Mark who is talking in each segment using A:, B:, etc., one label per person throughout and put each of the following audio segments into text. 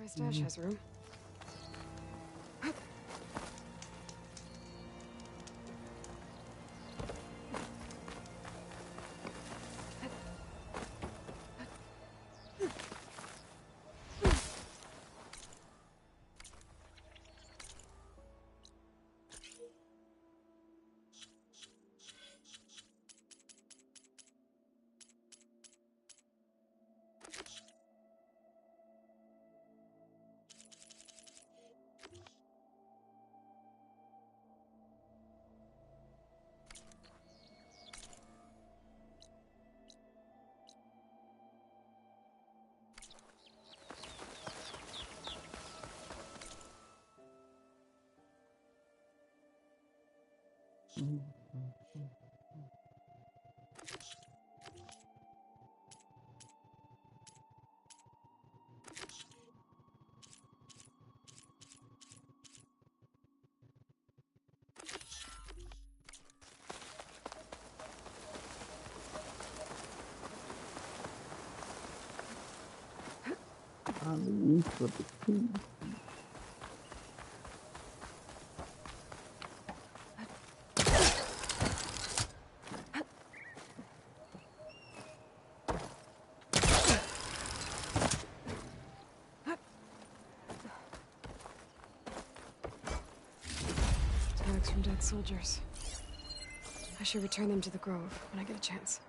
A: My stash has room.
B: On the east of the sea.
A: Tags from dead soldiers. I should return them to the Grove when I get a chance.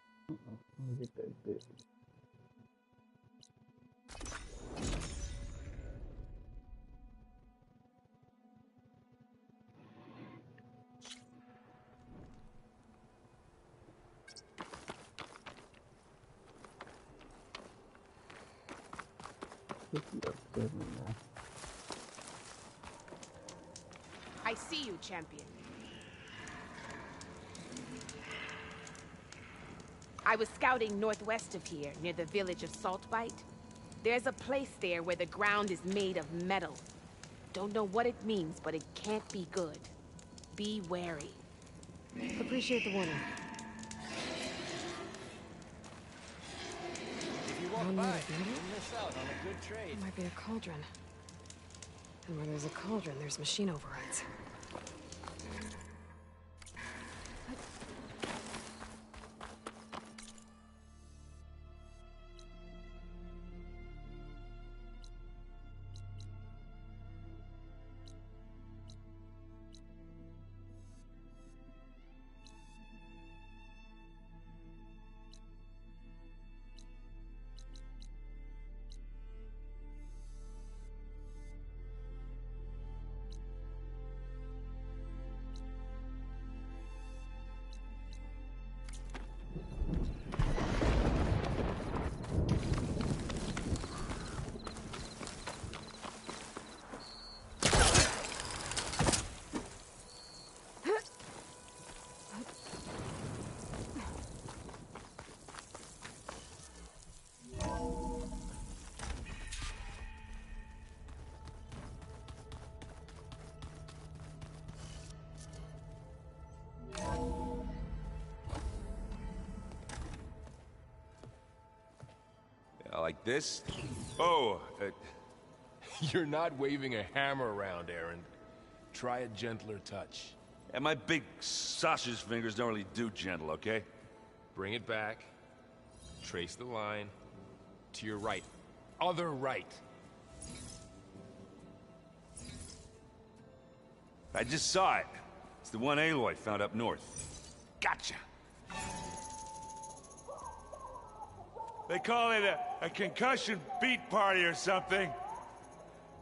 B: Get that bit.
C: I see you, champion. I was scouting northwest of here, near the village of Saltbite. There's a place there where the ground is made of metal. Don't know what it means, but it can't be good. Be wary.
A: Appreciate the warning.
D: If you walk by, you'll miss out on a good trade.
A: It might be a cauldron. And where there's a cauldron, there's machine overrides.
E: Like this? Oh,
F: You're not waving a hammer around, Aaron. Try a gentler touch.
E: and my big sausage fingers don't really do gentle, okay?
F: Bring it back. Trace the line. To your right. Other right.
E: I just saw it. It's the one Aloy found up north. Gotcha! They call it a concussion beat party or something.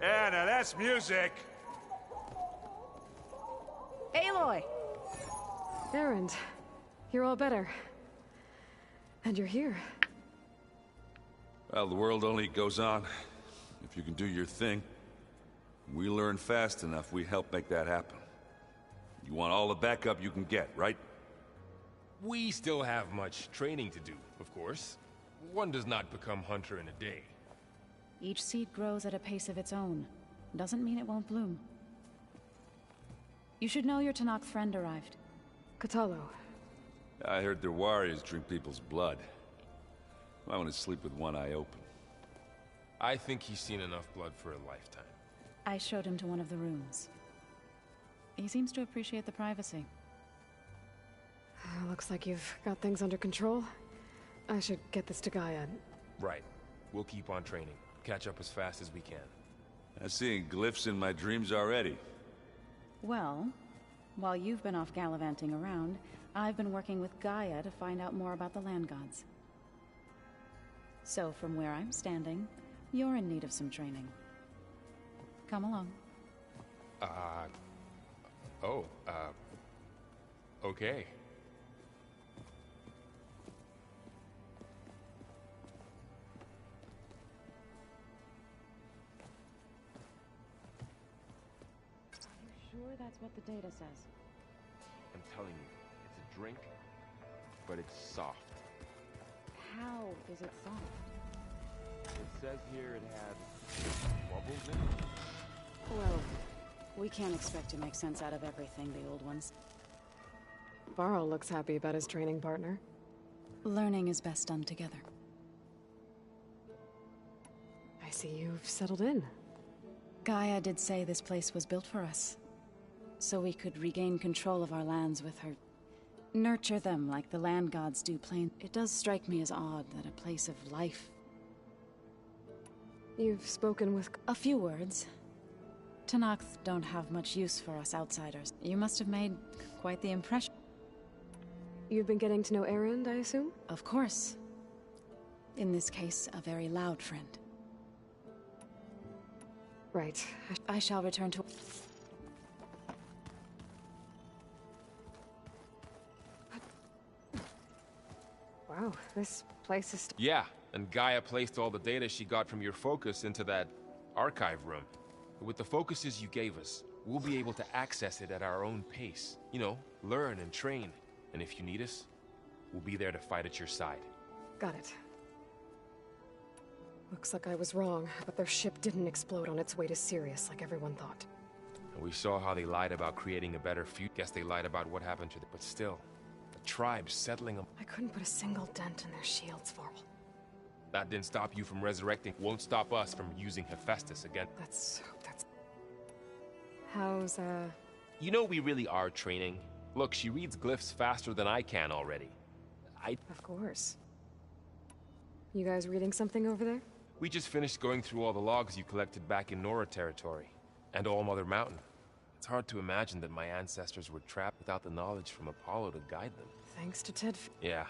E: Yeah, now that's music.
C: Aloy!
A: Erend, you're all better. And you're here.
E: Well, the world only goes on if you can do your thing. We learn fast enough, we help make that happen. You want all the backup you can get, right?
F: We still have much training to do, of course. One does not become hunter in a day.
G: Each seed grows at a pace of its own. Doesn't mean it won't bloom. You should know your Tenakth friend arrived.
A: Kotallo.
E: I heard their warriors drink people's blood. I want to sleep with one eye open.
F: I think he's seen enough blood for a lifetime.
G: I showed him to one of the rooms. He seems to appreciate the privacy.
A: Looks like you've got things under control. I should get this to Gaia.
F: Right. We'll keep on training. Catch up as fast as we can.
E: I'm seeing glyphs in my dreams already.
G: Well, while you've been off gallivanting around, I've been working with Gaia to find out more about the land gods. So from where I'm standing, you're in need of some training. Come along.
F: Okay.
G: Sure that's what the data says?
F: I'm telling you, it's a drink, but it's soft.
G: How is it soft?
F: It says here it had bubbles in it.
G: Well, we can't expect to make sense out of everything, the old ones.
A: Varl looks happy about his training partner.
G: Learning is best done together.
A: I see you've settled in.
G: Gaia did say this place was built for us, so we could regain control of our lands with her. Nurture them like the land gods do plain. It does strike me as odd that a place of life.
A: You've spoken with...
G: A few words. Tenakth don't have much use for us outsiders. You must have made quite the impression.
A: You've been getting to know Erend, I assume?
G: Of course. In this case, a very loud friend.
A: Right.
G: I shall return to...
A: Wow, this place is...
F: Yeah, and Gaia placed all the data she got from your focus into that archive room. With the focuses you gave us, we'll be able to access it at our own pace. You know, learn and train. And if you need us, we'll be there to fight at your side.
A: Got it. Looks like I was wrong, but their ship didn't explode on its way to Sirius like everyone thought.
F: And we saw how they lied about creating a better future. Guess they lied about what happened to them. But still, the tribe settling them.
A: I couldn't put a single dent in their shields, Varl.
F: That didn't stop you from resurrecting. Won't stop us from using Hephaestus again.
A: That's... How's,
F: You know we really are training. Look, she reads glyphs faster than I can already.
A: Of course. You guys reading something over there?
F: We just finished going through all the logs you collected back in Nora territory. And All Mother Mountain. It's hard to imagine that my ancestors were trapped without the knowledge from Apollo to guide them.
A: Thanks to Ted...
F: Yeah.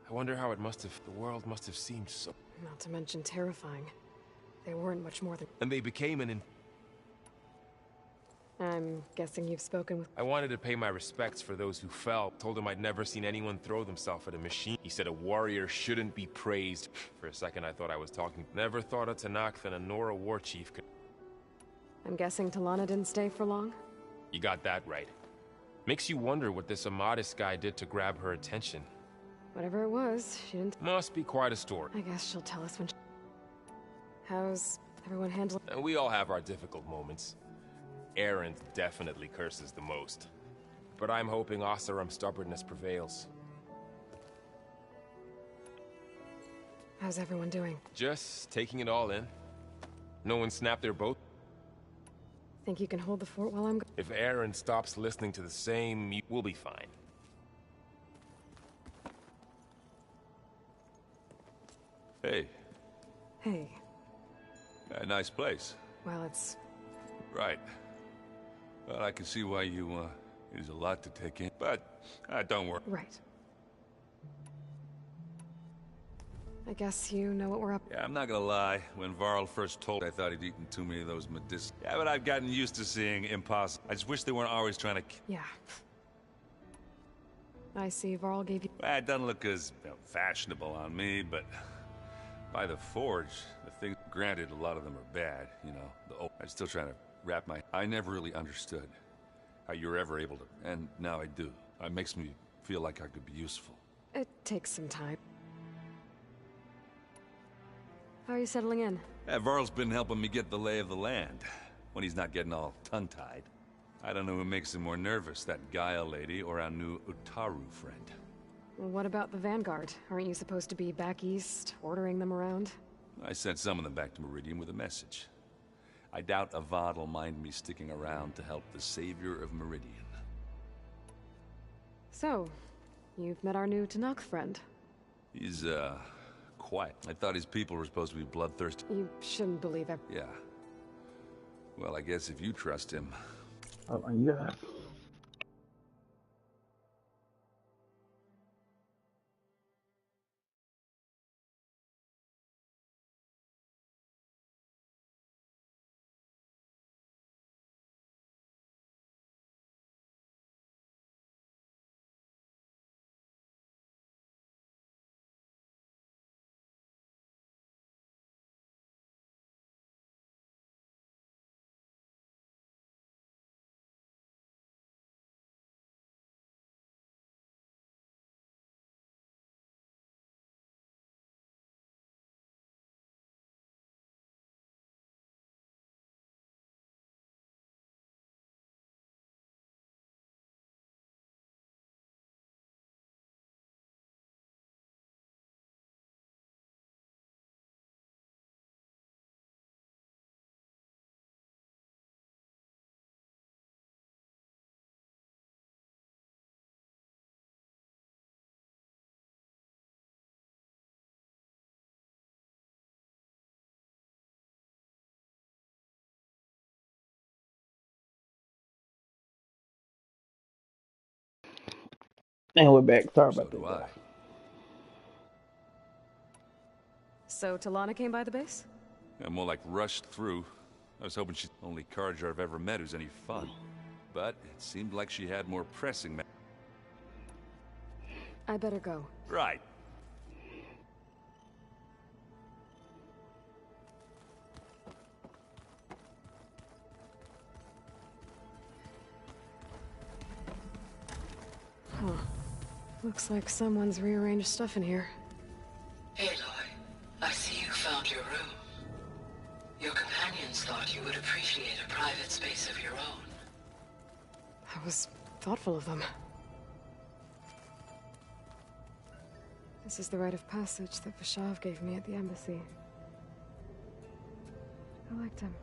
F: I wonder how it must have... The world must have seemed so...
A: Not to mention terrifying. They weren't much more than...
F: And they became an...
A: I'm guessing you've spoken with...
F: I wanted to pay my respects for those who fell. Told him I'd never seen anyone throw themselves at a machine. He said a warrior shouldn't be praised. For a second I thought I was talking. Never thought a Tenakth and a Nora war chief could...
A: I'm guessing Talana didn't stay for long?
F: You got that right. Makes you wonder what this Amadis guy did to grab her attention.
A: Whatever it was, she didn't...
F: Must be quite a story.
A: I guess she'll tell us when she... How's everyone handling...
F: And we all have our difficult moments. Erend definitely curses the most. But I'm hoping Oseram's stubbornness prevails.
A: How's everyone doing?
F: Just taking it all in. No one snapped their boat.
A: Think you can hold the fort while I'm...
F: If Erend stops listening to the same, we'll be fine.
E: Hey,
A: Hey.
E: a nice place.
A: Well, it's...
E: Right. Well, I can see why you, there's a lot to take in, but don't worry.
A: Right. I guess you know what we're up...
E: Yeah, I'm not gonna lie. When Varl first told me, I thought he'd eaten too many of those medicinals. Yeah, but I've gotten used to seeing impossible. I just wish they weren't always trying to...
A: Yeah. I see Varl gave you...
E: Well, it doesn't look as fashionable on me, but... By the Forge, the thing, granted, a lot of them are bad, you know. I'm still trying to wrap my... I never really understood how you were ever able to, and now I do. It makes me feel like I could be useful.
A: It takes some time. How are you settling in?
E: Varl's been helping me get the lay of the land, when he's not getting all tongue-tied. I don't know who makes him more nervous, that Gaia lady or our new Utaru friend.
A: Well, what about the Vanguard? Aren't you supposed to be back east, ordering them around?
E: I sent some of them back to Meridian with a message. I doubt Avad will mind me sticking around to help the savior of Meridian.
A: So, you've met our new Tanakh friend.
E: He's, quiet. I thought his people were supposed to be bloodthirsty.
A: You shouldn't believe it.
E: Yeah. Well, I guess if you trust him...
B: Oh my god. And we're back. Sorry
E: So
B: about
E: do
B: that,
E: I.
B: guys.
A: So, Talana came by the base?
E: I'm more like rushed through. I was hoping she's the only Carja I've ever met who's any fun. But it seemed like she had more pressing ma-
A: I better go.
E: Right.
A: Huh. Looks like someone's rearranged stuff in here.
H: Aloy, I see you found your room. Your companions thought you would appreciate a private space of your own.
A: I was thoughtful of them. This is the rite of passage that Vashav gave me at the embassy. I liked him.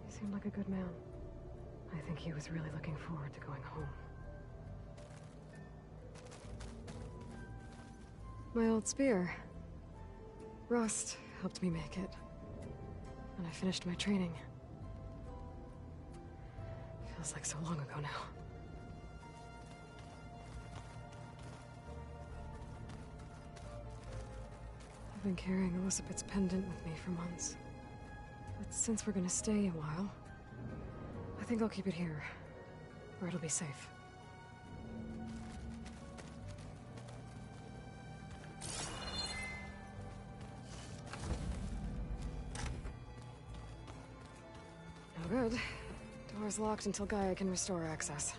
A: He seemed like a good man. I think he was really looking forward to going home. My old spear. Rust helped me make it. And I finished my training. Feels like so long ago now. I've been carrying Elizabeth's pendant with me for months. But since we're gonna stay a while, I think I'll keep it here, where it'll be safe. No good. Door's locked until Gaia can restore access.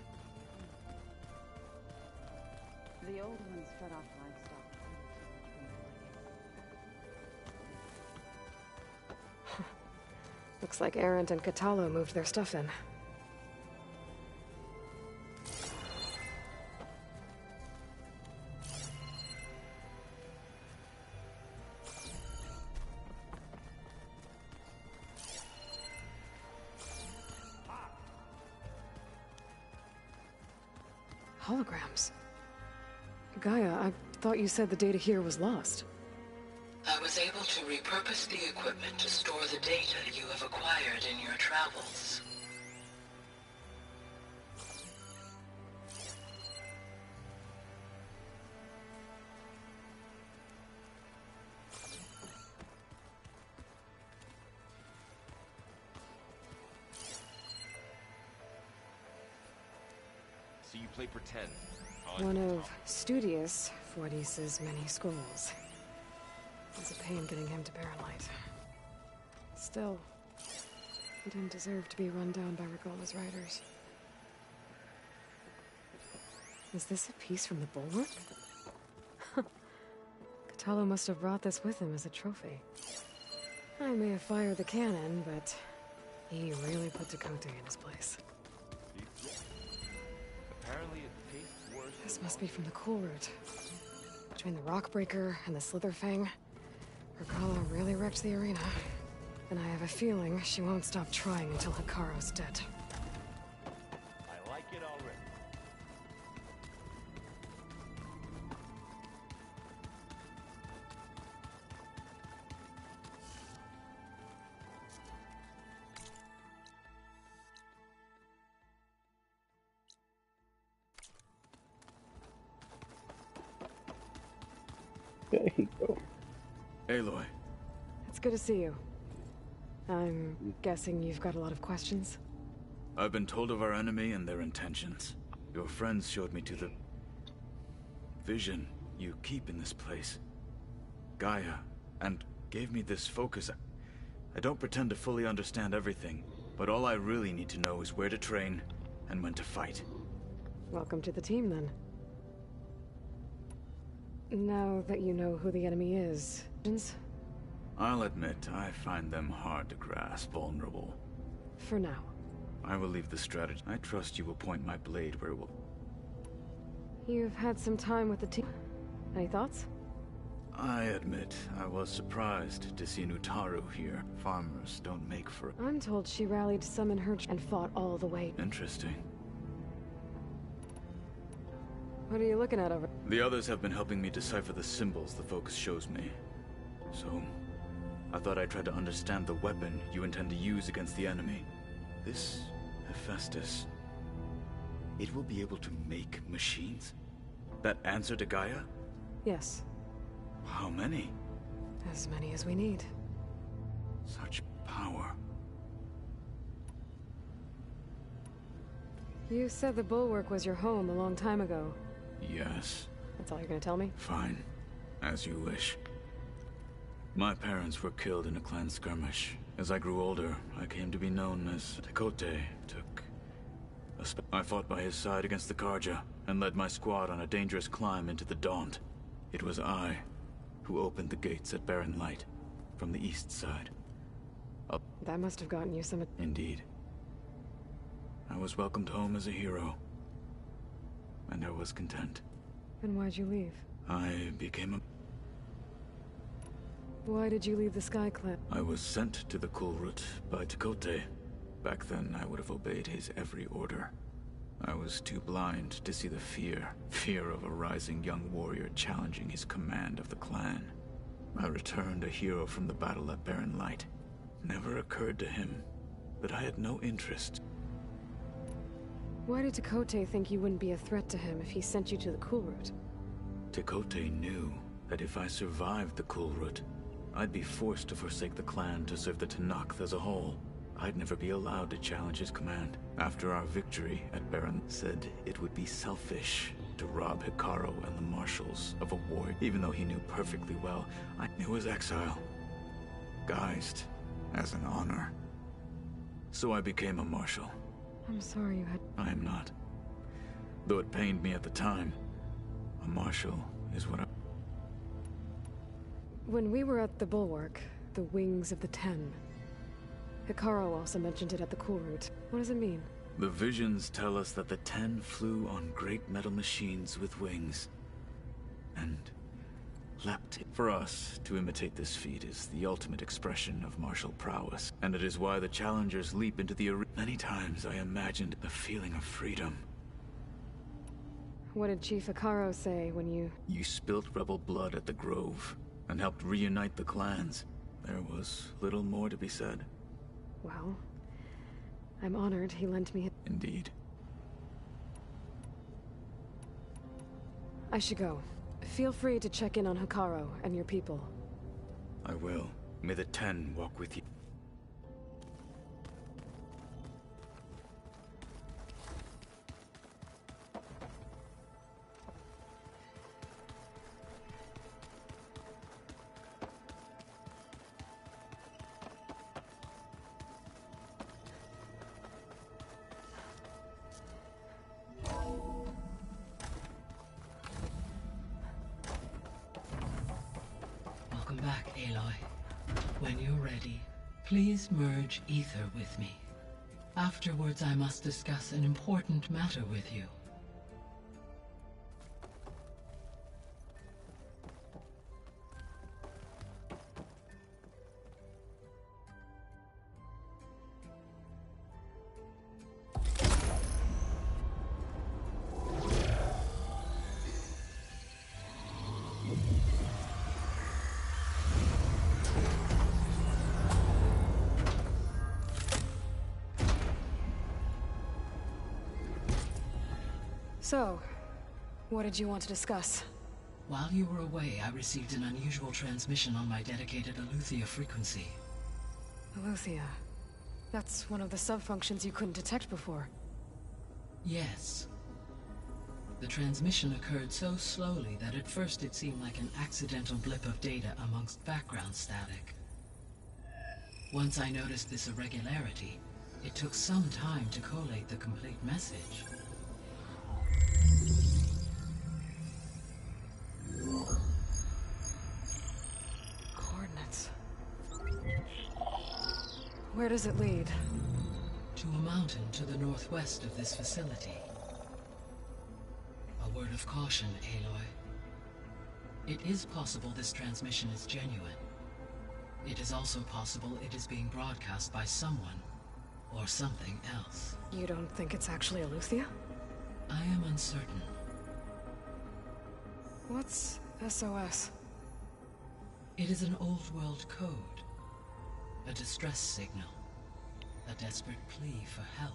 G: The old ones fed off livestock.
A: Looks like Erend and Katalo moved their stuff in. Holograms. Gaia, I thought you said the data here was lost.
H: I was able to repurpose the equipment to store the data you have acquired in your travels.
F: So you play pretend.
A: One of Studious Fortis's many schools. It was a pain getting him to Barren Light. Still, he didn't deserve to be run down by Regala's riders. Is this a piece from the bulwark? Kotallo must have brought this with him as a trophy. I may have fired the cannon, but he really put Tekotteh in his place.
F: Apparently it tastes worse.
A: This must be from the Cool Route. Between the Rockbreaker and the Slitherfang, Regala really wrecked the arena. And I have a feeling she won't stop trying until Hikaro's dead.
D: I like it already.
B: There you go.
I: Aloy.
A: It's good to see you. I'm guessing you've got a lot of questions?
I: I've been told of our enemy and their intentions. Your friends showed me to the vision you keep in this place, Gaia, and gave me this focus. I don't pretend to fully understand everything, but all I really need to know is where to train and when to fight.
A: Welcome to the team, then. Now that you know who the enemy is,
I: I'll admit, I find them hard to grasp, vulnerable.
A: for now.
I: I will leave the strategy. I trust you will point my blade where it will...
A: You've had some time with the team. Any thoughts?
I: I admit, I was surprised to see Nutaru here. Farmers don't make for...
A: I'm told she rallied to summon her and fought all the way.
I: Interesting.
A: What are you looking at over?
I: The others have been helping me decipher the symbols the focus shows me. So, I thought I'd try to understand the weapon you intend to use against the enemy. This Hephaestus, it will be able to make machines? That answer to Gaia?
A: Yes,
I: How many?
A: as many as we need.
I: Such power.
A: You said the Bulwark was your home a long time ago.
I: Yes.
A: That's all you're gonna tell me?
I: Fine. As you wish. My parents were killed in a clan skirmish. As I grew older, I came to be known as Tekotteh. I fought by his side against the Karja, and led my squad on a dangerous climb into the Daunt. It was I who opened the gates at Barren Light, from the east side.
A: That must have gotten you some...
I: Indeed. I was welcomed home as a hero, and I was content.
A: Then why'd you leave?
I: I became a...
A: Why did you leave the Sky Clan?
I: I was sent to the Kulrut by Tekotteh. Back then, I would have obeyed his every order. I was too blind to see the fear of a rising young warrior challenging his command of the clan. I returned a hero from the battle at Barren Light. Never occurred to him that I had no interest.
A: Why did Tekotteh think you wouldn't be a threat to him if he sent you to the Kulrut?
I: Tekotteh knew that if I survived the Kulrut, I'd be forced to forsake the clan to serve the Tenakth as a whole. I'd never be allowed to challenge his command. After our victory at Barren, said it would be selfish to rob Hikaru and the marshals of a war, even though he knew perfectly well it was exile, guised as an honor. So I became a marshal.
A: I'm sorry you had...
I: I am not. Though it pained me at the time, a marshal is what I...
A: When we were at the Bulwark, the Wings of the Ten, Hikaru also mentioned it at the Kulrut. What does it mean?
I: The visions tell us that the Ten flew on great metal machines with wings, and leapt. For us, to imitate this feat is the ultimate expression of martial prowess, and it is why the challengers leap into the arena. Many times I imagined the feeling of freedom.
A: What did Chief Hikaru say when you...
I: You spilt rebel blood at the Grove, and helped reunite the clans. There was little more to be said.
A: Well, I'm honored he lent me...
I: Indeed.
A: I should go. Feel free to check in on Hikaru and your people.
I: I will. May the Ten walk with you.
H: back, Aloy. When you're ready, please merge ether with me. Afterwards, I must discuss an important matter with you.
A: So, what did you want to discuss?
H: While you were away, I received an unusual transmission on my dedicated Eleuthia frequency.
A: Eleuthia. That's one of the sub-functions you couldn't detect before.
H: Yes. The transmission occurred so slowly that at first it seemed like an accidental blip of data amongst background static. Once I noticed this irregularity, it took some time to collate the complete message.
A: Coordinates. Where does it lead?
H: To a mountain to the northwest of this facility. A word of caution, Aloy. It is possible this transmission is genuine. It is also possible it is being broadcast by someone, or something else.
A: You don't think it's actually Eleuthia?
H: I am uncertain.
A: What's SOS?
H: It is an old world code. A distress signal. A desperate plea for help.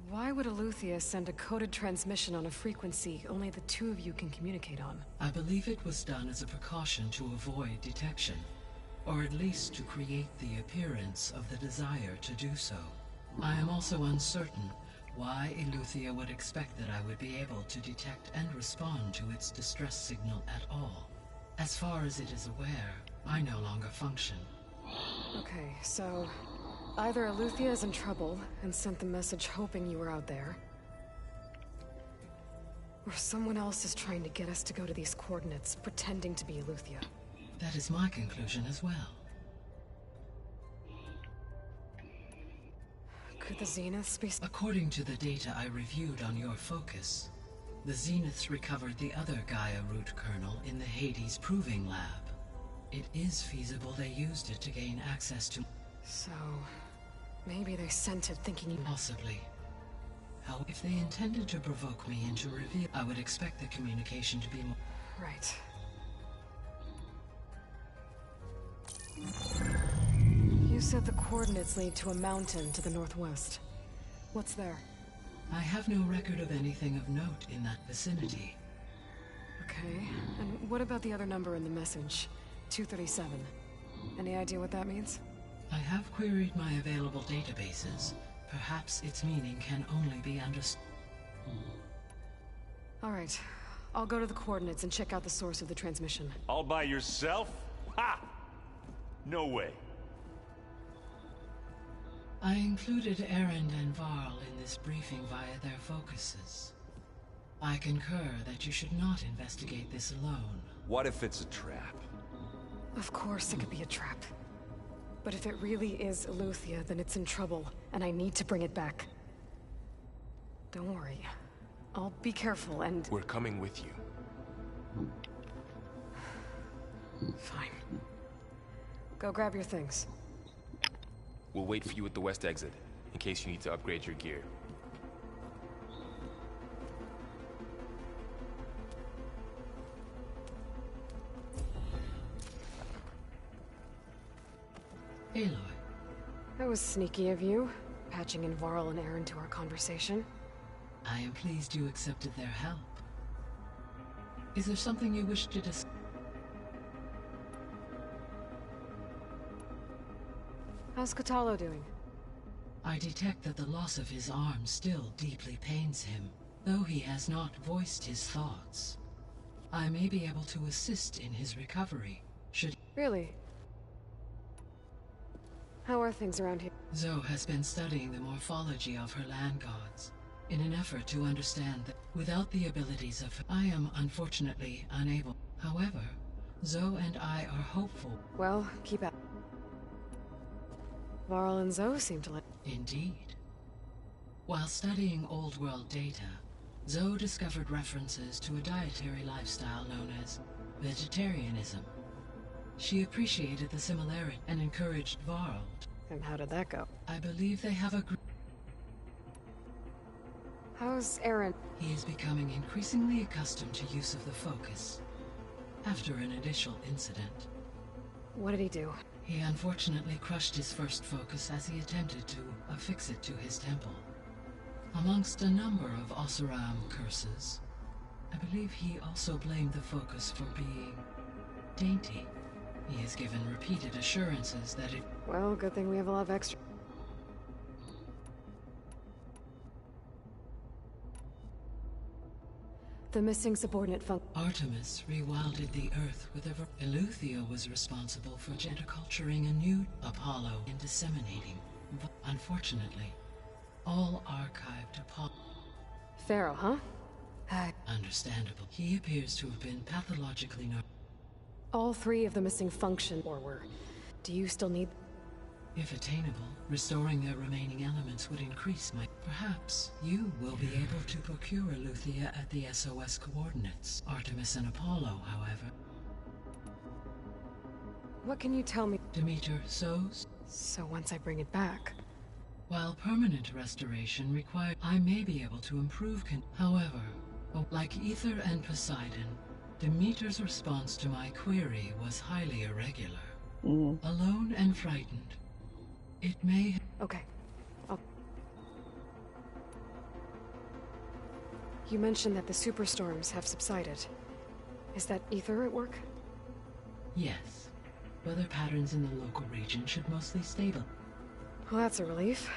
A: Why would Eleuthia send a coded transmission on a frequency only the two of you can communicate on?
H: I believe it was done as a precaution to avoid detection, or at least to create the appearance of the desire to do so. I am also uncertain why Eleuthia would expect that I would be able to detect and respond to its distress signal at all. As far as it is aware, I no longer function.
A: Okay, so either Eleuthia is in trouble and sent the message hoping you were out there, or someone else is trying to get us to go to these coordinates, pretending to be Eleuthia.
H: That is my conclusion as well.
A: Could the Zeniths be...
H: According to the data I reviewed on your focus, the Zeniths recovered the other Gaia root kernel in the Hades Proving Lab. It is feasible they used it to gain access to...
A: So... maybe they sent it thinking you...
H: Possibly. How if they intended to provoke me into reveal, I would expect the communication to be more...
A: Right. You said the coordinates lead to a mountain to the northwest. What's there?
H: I have no record of anything of note in that vicinity.
A: Okay, and what about the other number in the message? 237. Any idea what that means?
H: I have queried my available databases. Perhaps its meaning can only be understood.
A: Alright, I'll go to the coordinates and check out the source of the transmission.
D: All by yourself? Ha! No way.
H: I included Erend and Varl in this briefing via their focuses. I concur that you should not investigate this alone.
E: What if it's a trap?
A: Of course it could be a trap. But if it really is Eleuthia, then it's in trouble, and I need to bring it back. Don't worry. I'll be careful and...
F: We're coming with you.
A: Fine. Go grab your things.
F: We'll wait for you at the west exit, in case you need to upgrade your gear.
H: Aloy.
A: That was sneaky of you, patching in Varl and Erend to our conversation.
H: I am pleased you accepted their help. Is there something you wish to discuss?
A: How's Kotallo doing?
H: I detect that the loss of his arm still deeply pains him, though he has not voiced his thoughts. I may be able to assist in his recovery, should...
A: Really? How are things around here?
H: Zoe has been studying the morphology of her land gods. in an effort to understand that without the abilities of I am unfortunately unable. However, Zoe and I are hopeful.
A: Well, keep at. Varl and Zoe seem to like.
H: Indeed. While studying old world data, Zoe discovered references to a dietary lifestyle known as vegetarianism. She appreciated the similarity and encouraged Varl.
A: And how did that go?
H: I believe they have a
A: How's Aaron?
H: He is becoming increasingly accustomed to use of the focus after an initial incident.
A: What did he do?
H: He unfortunately crushed his first focus as he attempted to affix it to his temple. Amongst a number of Oseram curses, I believe he also blamed the focus for being dainty. He has given repeated assurances that it...
A: Well, good thing we have a lot of extra. The missing subordinate function.
H: Artemis rewilded the Earth with a... Eleuthia was responsible for geniculturing a new Apollo and disseminating. Unfortunately, all archived Apollo...
A: Pharaoh, huh?
H: Understandable. He appears to have been pathologically
A: All three of the missing function, or were. Do you still need...
H: If attainable, restoring their remaining elements would increase my... Perhaps you will be able to procure Eleuthia at the SOS coordinates. Artemis and Apollo, however.
A: What can you tell me?
H: Demeter Sows?
A: So once I bring it back...
H: While permanent restoration required, I may be able to improve however, like Ether and Poseidon, Demeter's response to my query was highly irregular. Alone and frightened. It may...
A: Okay. You mentioned that the superstorms have subsided. Is that Ether at work?
H: Yes. Weather patterns in the local region should mostly stable.
A: Well, that's a relief.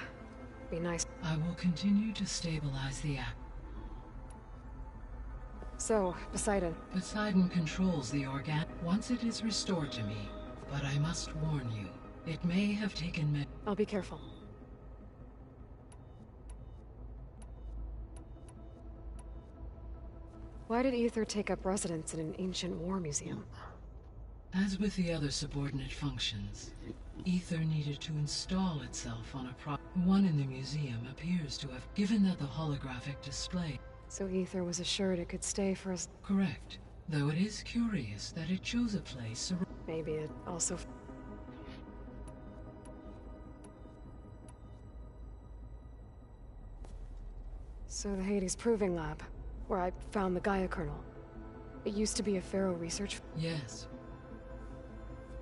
A: Be nice.
H: I will continue to stabilize the app.
A: So, Poseidon.
H: Poseidon controls the organ once it is restored to me. But I must warn you, it may have taken me.
A: I'll be careful. Why did Ether take up residence in an ancient war museum?
H: As with the other subordinate functions, Ether needed to install itself on a one in the museum appears to have, given that the holographic display...
A: So Ether was assured it could stay for us.
H: Correct. Though it is curious that it chose a place...
A: Maybe it also... So the Hades Proving Lab, where I found the Gaia kernel. It used to be a Pharaoh research...
H: Yes.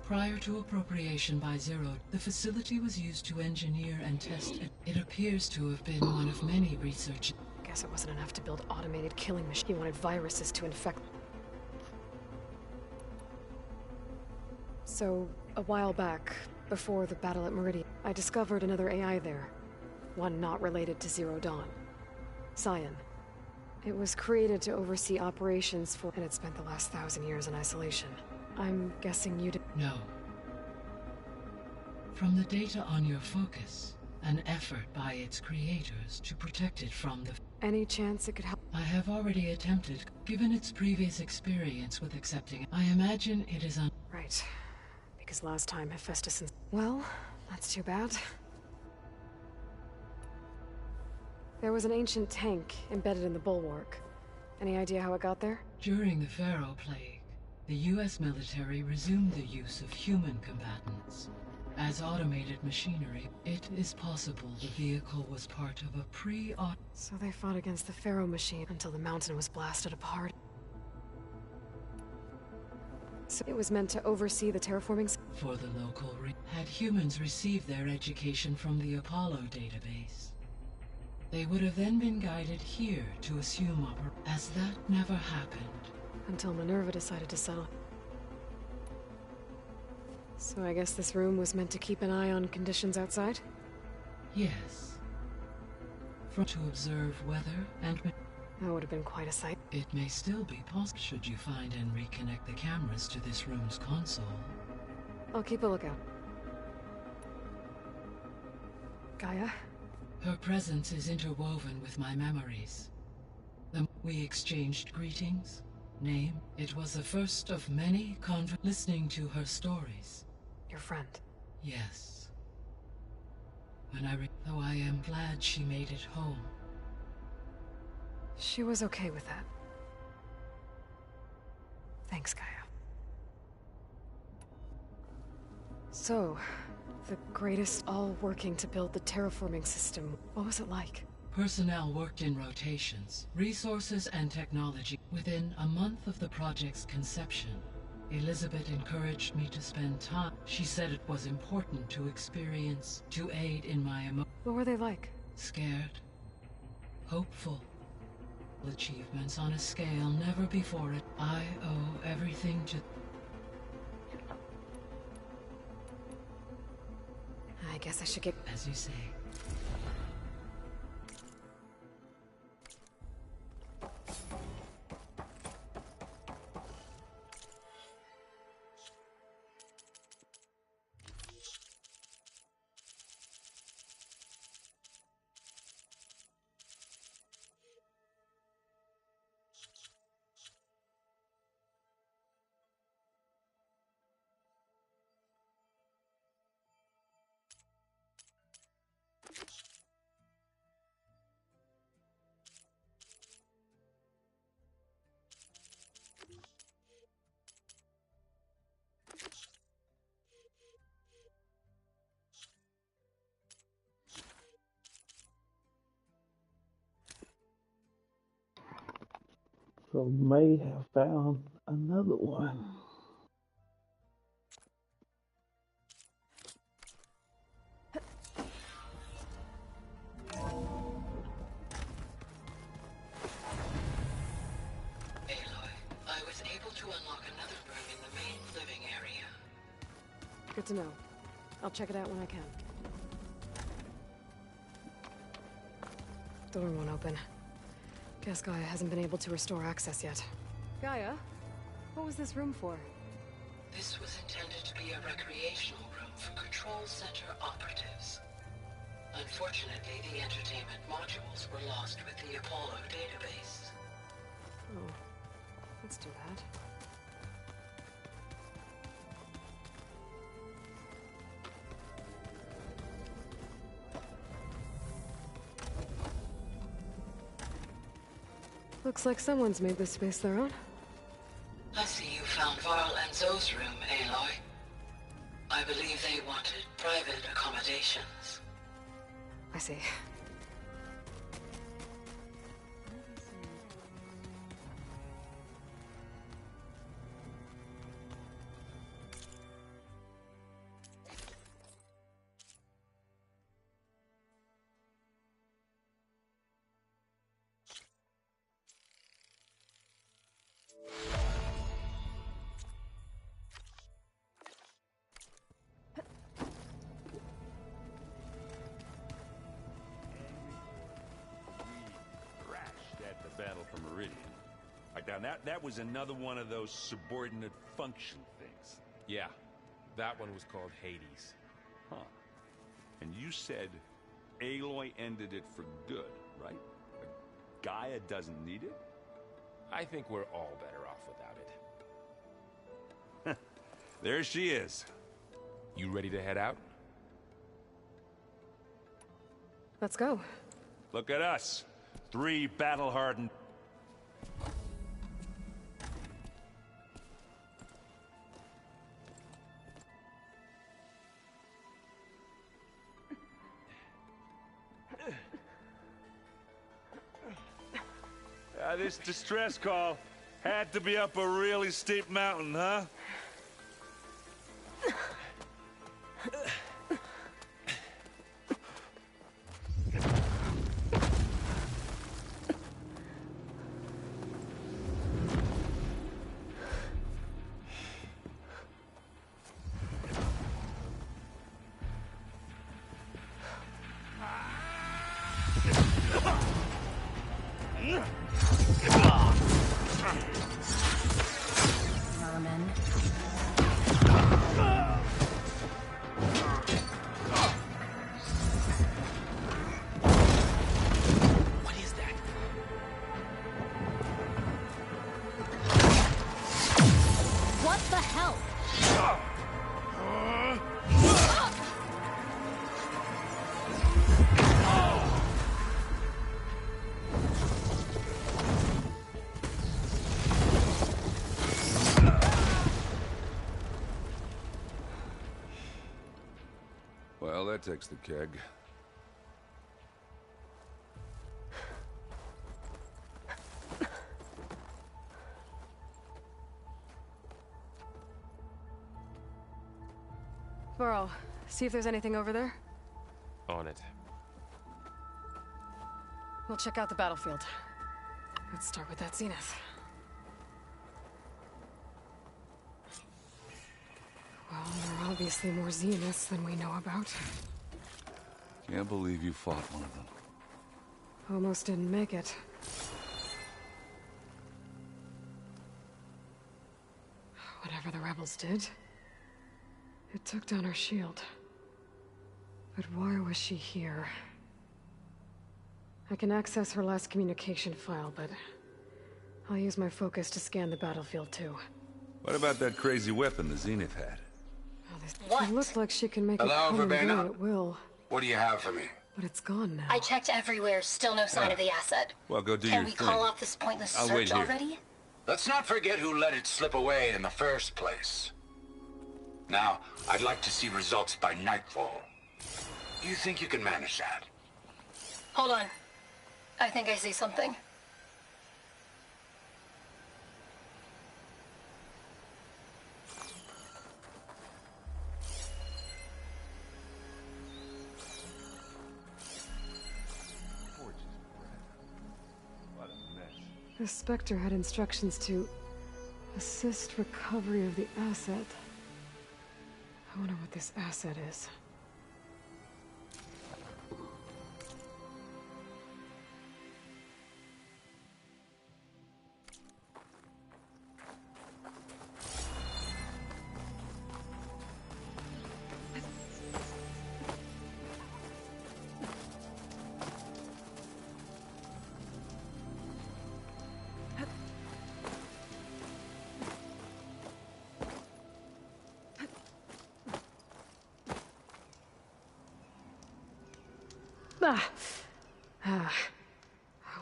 H: Prior to appropriation by Zero, the facility was used to engineer and test it. It appears to have been one of many research...
A: Guess it wasn't enough to build automated killing machines. He wanted viruses to infect... So, a while back, before the battle at Meridian, I discovered another AI there. One not related to Zero Dawn. Cyan. It was created to oversee operations for... and it spent the last 1,000 years in isolation. I'm guessing you did...
H: No. From the data on your focus, an effort by its creators to protect it from the...
A: Any chance it could help?
H: I have already attempted, given its previous experience with accepting it. I imagine it is un...
A: Right. Because last time Hephaestus and... Well, that's too bad. There was an ancient tank embedded in the bulwark. Any idea how it got there?
H: During the Pharaoh Plague, the US military resumed the use of human combatants. As automated machinery, it is possible the vehicle was part of a pre-auto...
A: So they fought against the Pharaoh machine until the mountain was blasted apart. So it was meant to oversee the terraforming...
H: For the local had humans received their education from the Apollo database, they would have then been guided here to assume as that never happened.
A: Until Minerva decided to settle. So I guess this room was meant to keep an eye on conditions outside?
H: Yes. To observe weather and...
A: That would have been quite a sight.
H: It may still be possible should you find and reconnect the cameras to this room's console.
A: I'll keep a lookout. Gaia,
H: Her presence is interwoven with my memories. We exchanged greetings, name. It was the first of many listening to her stories.
A: Your friend?
H: Yes. Though I am glad she made it home.
A: She was okay with that. Thanks, Gaia. So, the greatest all working to build the terraforming system. What was it like?
H: Personnel worked in rotations, resources and technology. Within a month of the project's conception, Elizabeth encouraged me to spend time. She said it was important to aid in my emotions.
A: What were they like?
H: Scared, hopeful. Achievements on a scale never before it. I owe everything to...
A: I guess I should get...
H: As you say.
B: So may have found another one.
A: Good to know. I'll check it out when I can. Door won't open. Guess Gaia hasn't been able to restore access yet. Gaia? What was this room for?
H: This was intended to be a recreational room for Control Center operatives. Unfortunately, the entertainment modules were lost with the Apollo database.
A: Oh, that's too bad. Looks like someone's made this space their own.
H: I see you found Varl and Zoe's room, Aloy. I believe they wanted private accommodations.
A: I see.
E: Now, that was another one of those subordinate function things.
F: Yeah, that one was called Hades.
E: Huh. And you said Aloy ended it for good, right? Gaia doesn't need it?
F: I think we're all better off without it.
E: There she is.
F: You ready to head out?
A: Let's go.
E: Look at us. 3 battle-hardened... This distress call had to be up a really steep mountain, huh?
G: Vermin.
J: What the hell?
E: Well, that takes the keg.
A: Burrow, see if there's anything over there.
F: On it.
A: We'll check out the battlefield. Let's start with that Zenith. Well, there are obviously more Zeniths than we know about.
E: Can't believe you fought one of them.
A: Almost didn't make it. Whatever the rebels did, it took down our shield. But why was she here? I can access her last communication file, but I'll use my focus to scan the battlefield too.
E: What about that crazy weapon the Zenith had?
A: It looks like she can make it come and go at will.
K: What do you have for me?
A: But it's gone now.
J: I checked everywhere, still no sign of the asset.
E: Well, go do
J: Can
E: your
J: we
E: thing.
J: call off this pointless
E: I'll wait
J: search
E: here.
J: already?
K: Let's not forget who let it slip away in the first place. Now, I'd like to see results by nightfall. Do you think you can manage that?
J: Hold on. I think I see something.
E: What a mess.
A: The Spectre had instructions to assist recovery of the asset. I wonder what this asset is.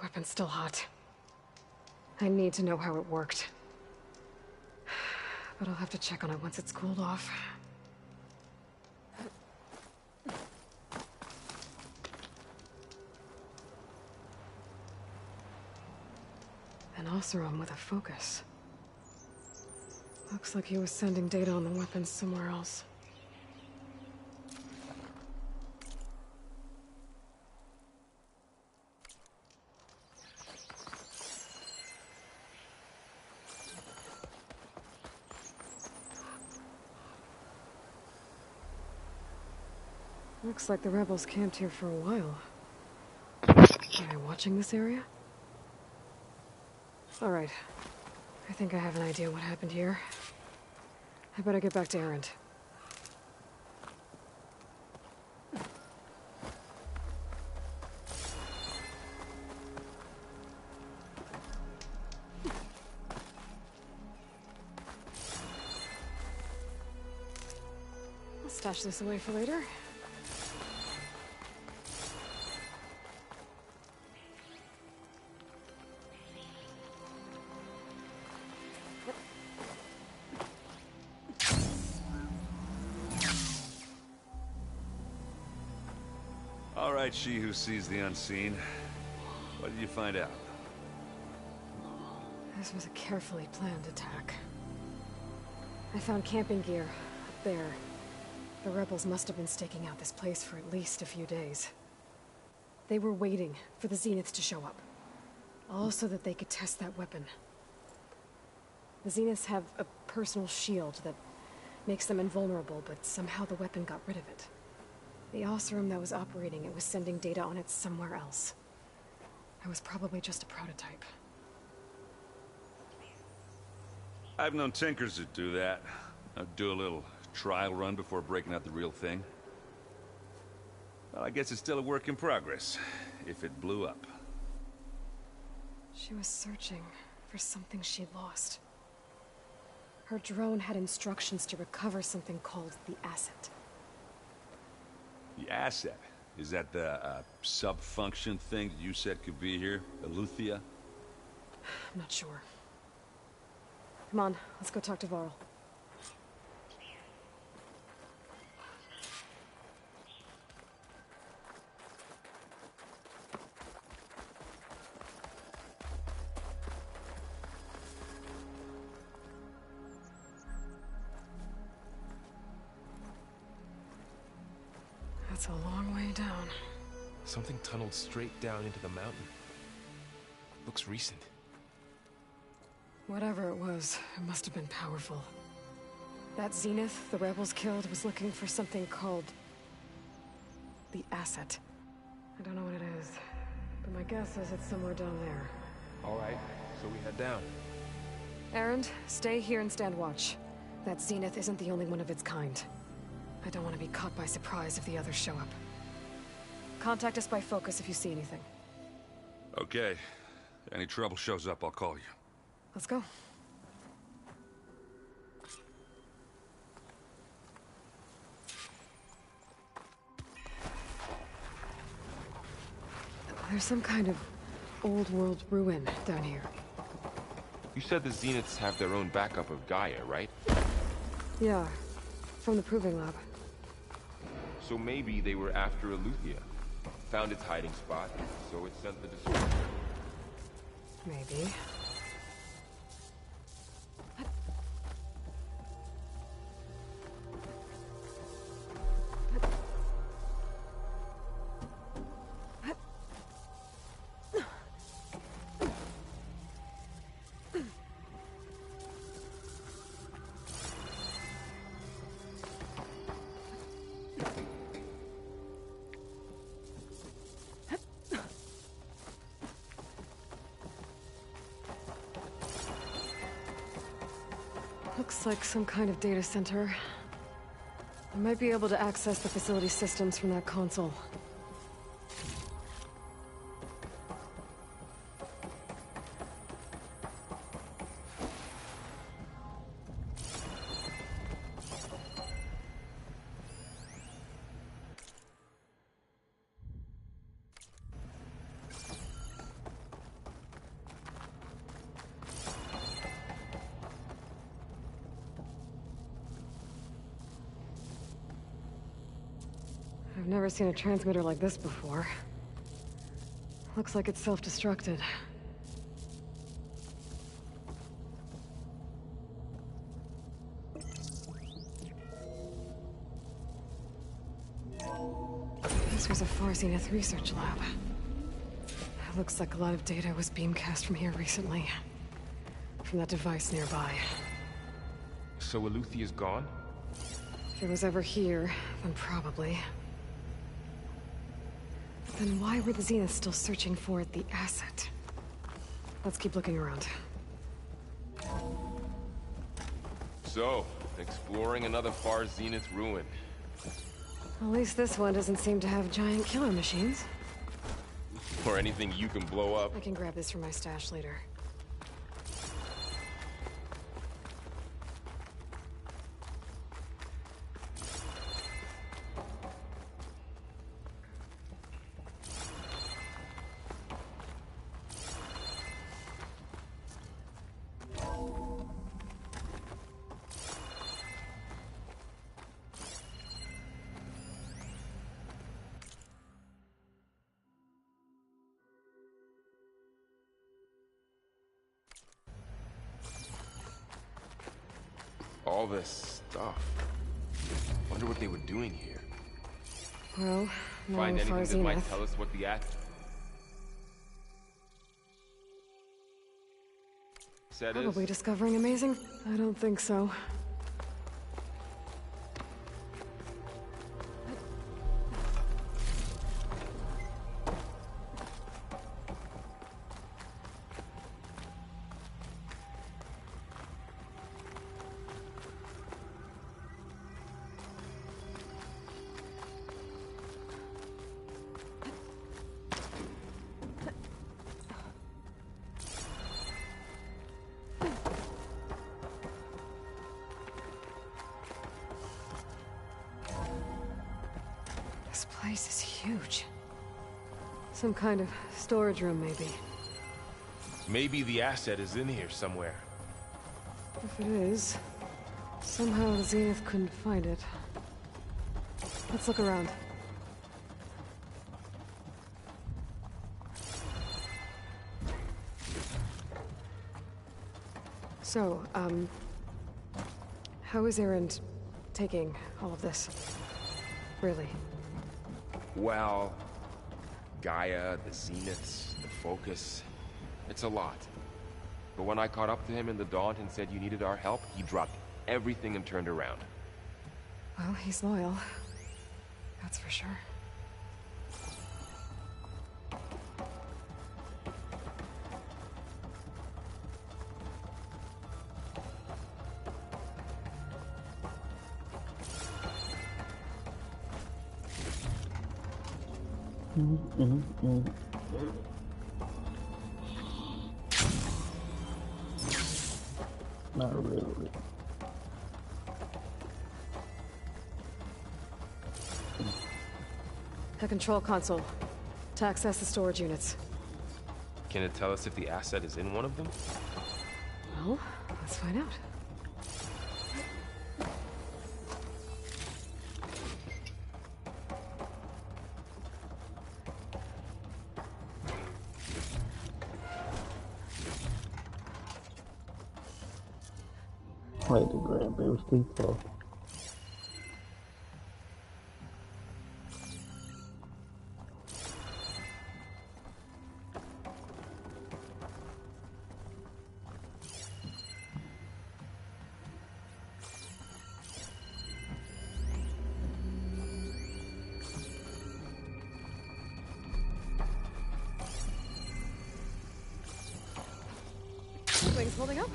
A: Weapon's still hot. I need to know how it worked. But I'll have to check on it once it's cooled off. An Oseram with a focus. Looks like he was sending data on the weapons somewhere else. Looks like the rebels camped here for a while. Are they watching this area? Alright. I think I have an idea what happened here. I better get back to Erend. I'll stash this away for later.
E: All right, she who sees the unseen. What did you find out?
A: This was a carefully planned attack. I found camping gear up there. The rebels must have been staking out this place for at least a few days. They were waiting for the Zeniths to show up. All so that they could test that weapon. The Zeniths have a personal shield that makes them invulnerable, but somehow the weapon got rid of it. The Oseram that was operating it was sending data on it somewhere else. It was probably just a prototype.
E: I've known tinkers that do that. I'd do a little trial run before breaking out the real thing. Well, I guess it's still a work in progress, if it blew up.
A: She was searching for something she'd lost. Her drone had instructions to recover something called the asset.
E: The asset? Is that the sub-function thing that you said could be here? Eleuthia?
A: I'm not sure. Come on, let's go talk to Varl. That's a long way down.
F: Something tunneled straight down into the mountain. Looks recent.
A: Whatever it was, it must have been powerful. That Zenith the rebels killed was looking for something called the asset. I don't know what it is, but my guess is it's somewhere down there.
F: All right, so we head down.
A: Erend, stay here and stand watch. That Zenith isn't the only one of its kind. I don't want to be caught by surprise if the others show up. Contact us by focus if you see anything.
E: Okay. Any trouble shows up, I'll call you.
A: Let's go. There's some kind of old world ruin down here.
F: You said the Zeniths have their own backup of Gaia, right?
A: Yeah, from the Proving Lab.
F: So maybe they were after Eleuthia. Found its hiding spot, so it sent the destroyer.
A: Maybe. Looks like some kind of data center. I might be able to access the facility systems from that console. I've never seen a transmitter like this before. Looks like it's self-destructed. This was a Far Zenith research lab. It looks like a lot of data was beamcast from here recently. From that device nearby.
F: So Eleuthia's gone?
A: If it was ever here, then probably. Then why were the Zeniths still searching for the asset? Let's keep looking around.
F: So, exploring another Far Zenith ruin.
A: At least this one doesn't seem to have giant killer machines.
F: Or anything you can blow up.
A: I can grab this from my stash later.
F: All this stuff. Wonder what they were doing here.
A: Well,
F: Find anything that might tell us what the set is?
A: Probably discovering amazing. I don't think so. This place is huge. Some kind of storage room, maybe.
F: Maybe the asset is in here somewhere.
A: If it is, somehow the Zenith couldn't find it. Let's look around. So, how is Erend taking all of this? Really?
F: Well, Gaia, the Zeniths, the Focus, it's a lot. But when I caught up to him in the Daunt and said you needed our help, he dropped everything and turned around.
A: Well, he's loyal. That's for sure.
B: Not really.
A: A control console. To access the storage units.
F: Can it tell us if the asset is in one of them?
A: Well, let's find out.
B: Wait to grab everything for.
A: Wings holding up?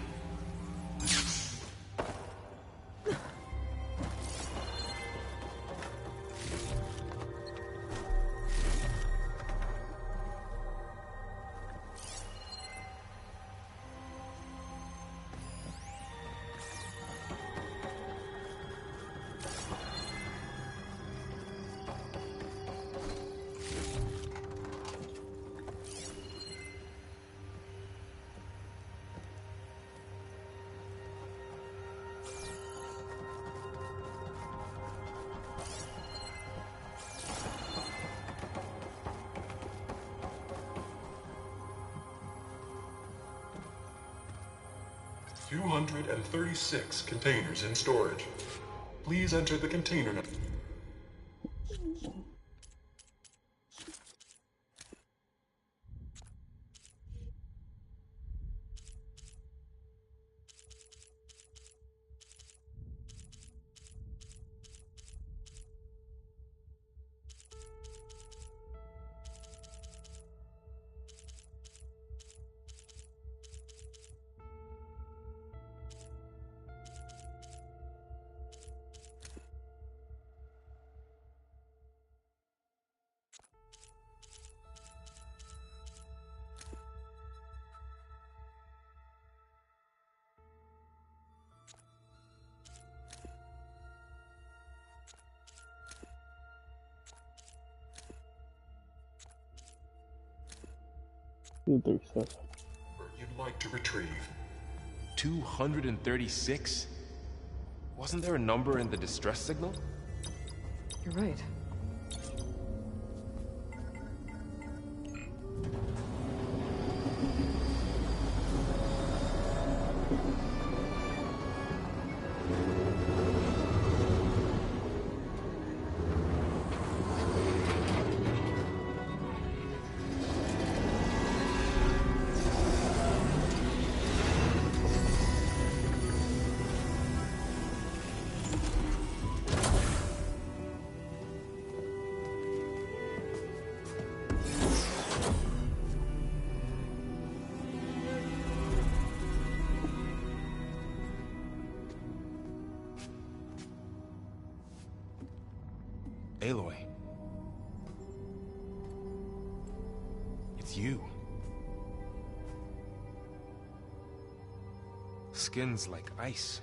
L: $236 containers in storage. Please enter the container number.
B: You'd
L: like to retrieve.
F: 236? Wasn't there a number in the distress signal?
A: You're right.
F: Aloy. It's you. Skin's like ice.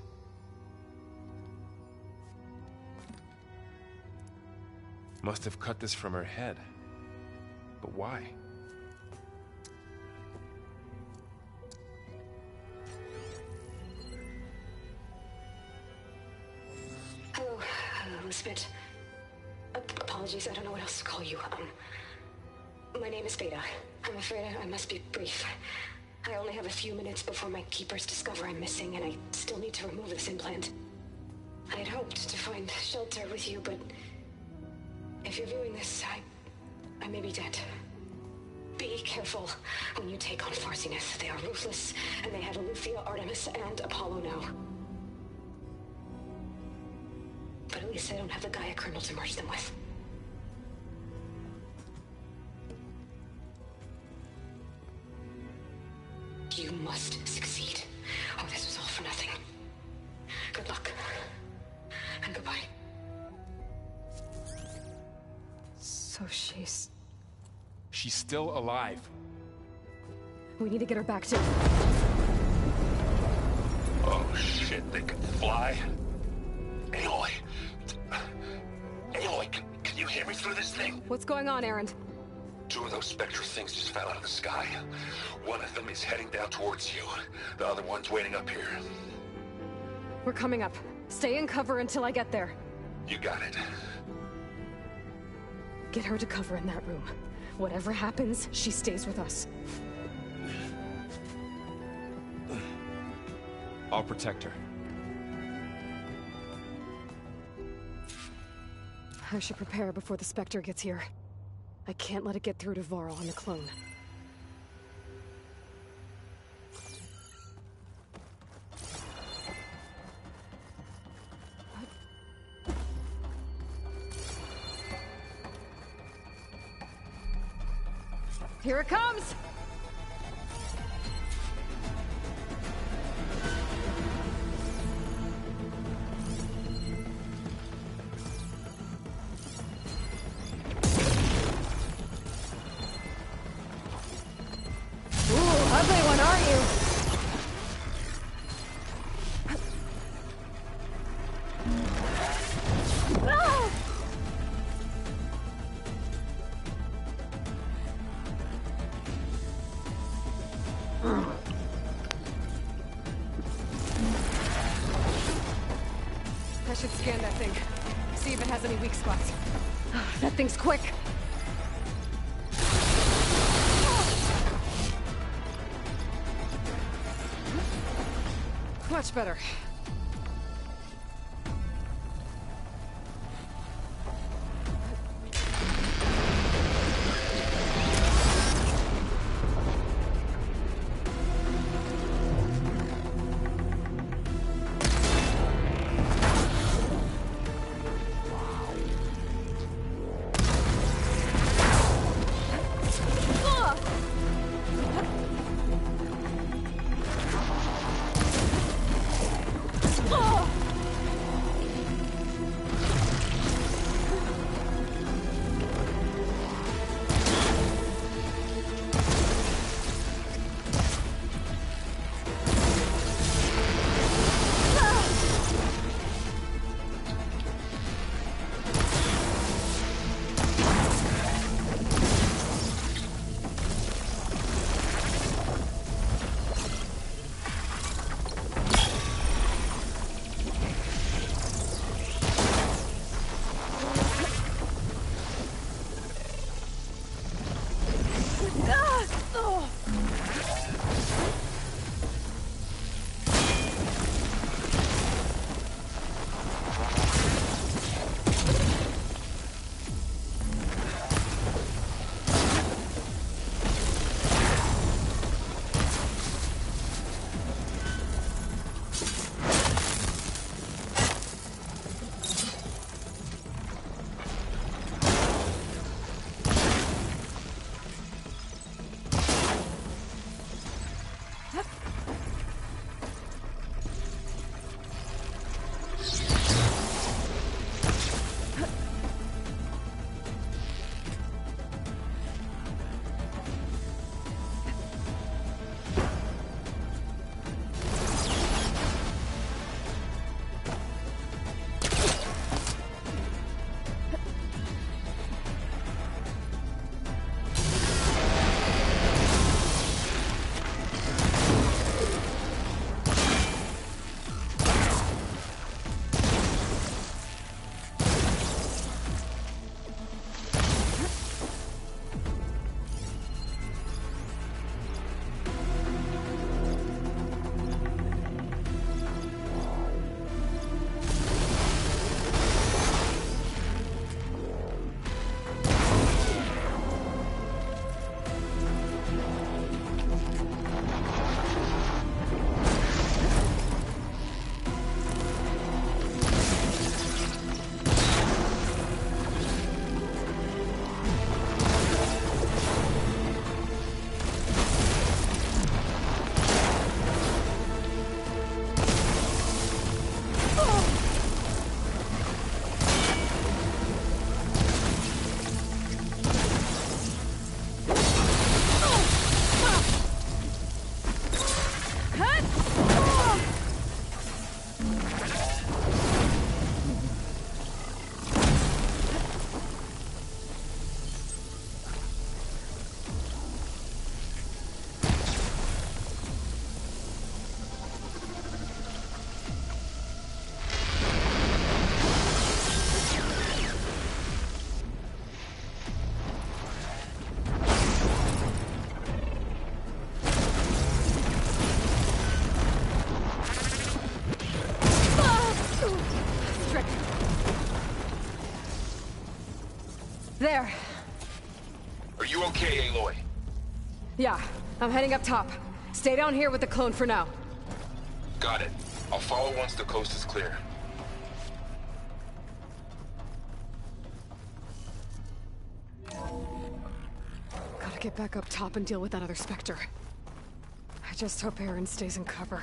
F: Must have cut this from her head. But why?
M: Hello, Elizabeth. Apologies, I don't know what else to call you. My name is Beta. I'm afraid I must be brief. I only have a few minutes before my keepers discover I'm missing, and I still need to remove this implant. I had hoped to find shelter with you, but if you're viewing this, I may be dead. Be careful when you take on Far Zenith. They are ruthless, and they have Eleuthia, Artemis, and Apollo now. But at least I don't have the Gaia kernel to merge them with. You must succeed, or this was all for nothing. Good luck. And goodbye.
A: So she's...
F: She's still alive.
A: We need to get her back to...
K: Oh shit, they can fly? Aloy! Aloy, can you hear me through this thing?
A: What's going on, Erend?
K: 2 of those Spectre things just fell out of the sky. One of them is heading down towards you. The other one's waiting up here.
A: We're coming up. Stay in cover until I get there.
K: You got it.
A: Get her to cover in that room. Whatever happens, she stays with us.
F: I'll protect her.
A: I should prepare before the Spectre gets here. I can't let it get through to Varl and the clone. Here it comes! Ugly one, aren't you? No! I should scan that thing. See if it has any weak spots. That thing's quick. Much better. There.
F: Are you okay, Aloy?
A: Yeah, I'm heading up top. Stay down here with the clone for now.
F: Got it. I'll follow once the coast is clear.
A: Gotta get back up top and deal with that other Spectre. I just hope Aaron stays in cover.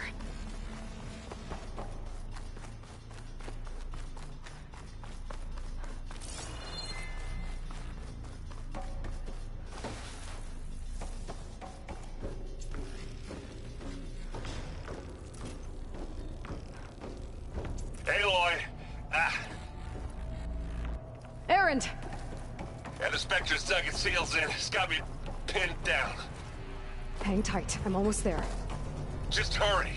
D: Aloy!
A: Aaron!
D: Yeah, the Spectre's dug its heels in. It's got me pinned down.
A: Hang tight. I'm almost there.
D: Just hurry.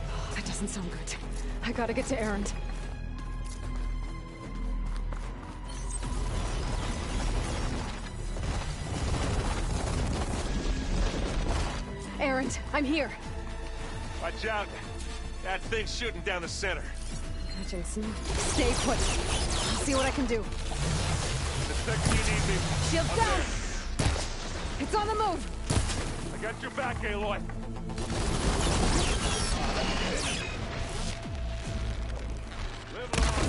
A: Oh, that doesn't sound good. I gotta get to Aaron. Aaron, I'm here.
D: Watch out. That thing's shooting down the center.
A: Hutchinson, stay put. I'll see what I can do.
D: The second you need me.
A: Shield
D: I'm
A: down!
D: there.
A: It's on the move!
D: I got your back, Aloy. Live long.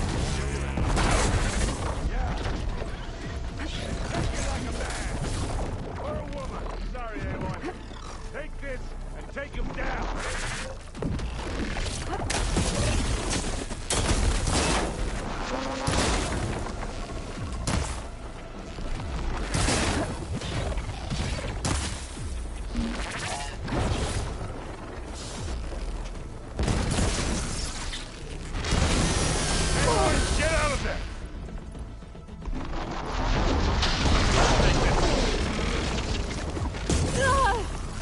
D: Yeah. Take it like a man. Or a woman. Sorry, Aloy. Take this and take him down. Get out of there!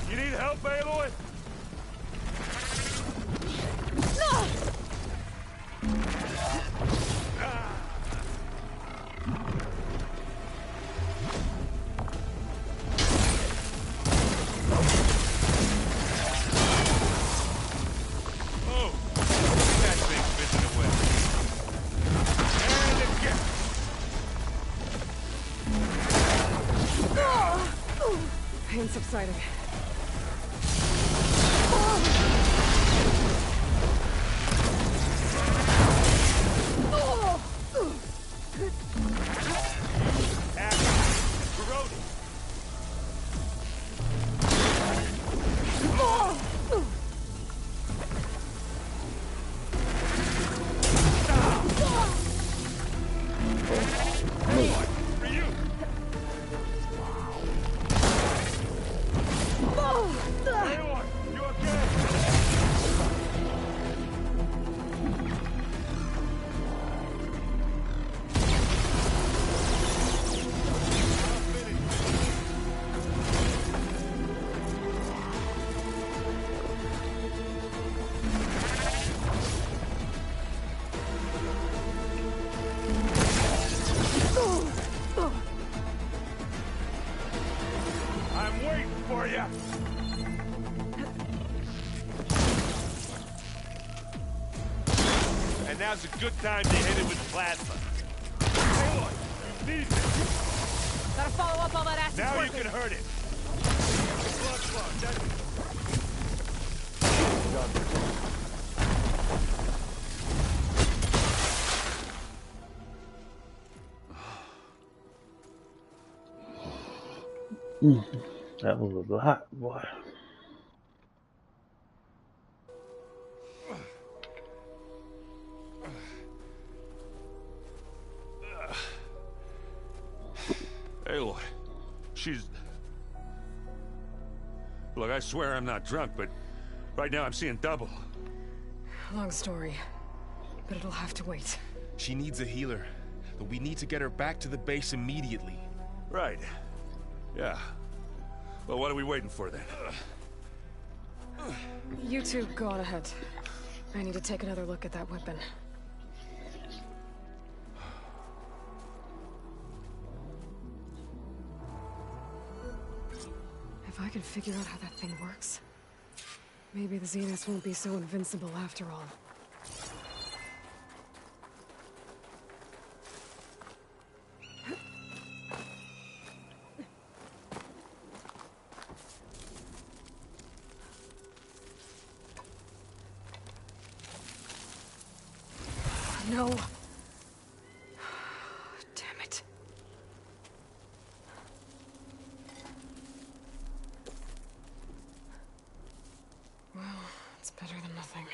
D: You need help, Aloy? Oh, that thing's missing away. And again.
A: Pain subsiding.
D: Corroded. For you. Aloy, you okay? I'm waiting for you. And now's a good time to hit it with plasma. Aloy, you need this.
C: Gotta follow up all that acid
D: Now you
C: working.
D: can hurt it. Blood clot, that's it.
B: That was a lot, boy.
E: Aloy, she's... Look, I swear I'm not drunk, but right now I'm seeing double.
A: Long story, but it'll have to wait.
F: She needs a healer, but we need to get her back to the base immediately.
E: Right. Yeah. Well, what are we waiting for then?
A: You two go on ahead. I need to take another look at that weapon. If I can figure out how that thing works, Maybe the Zeniths won't be so invincible after all. No. Damn it. Well, it's better than nothing.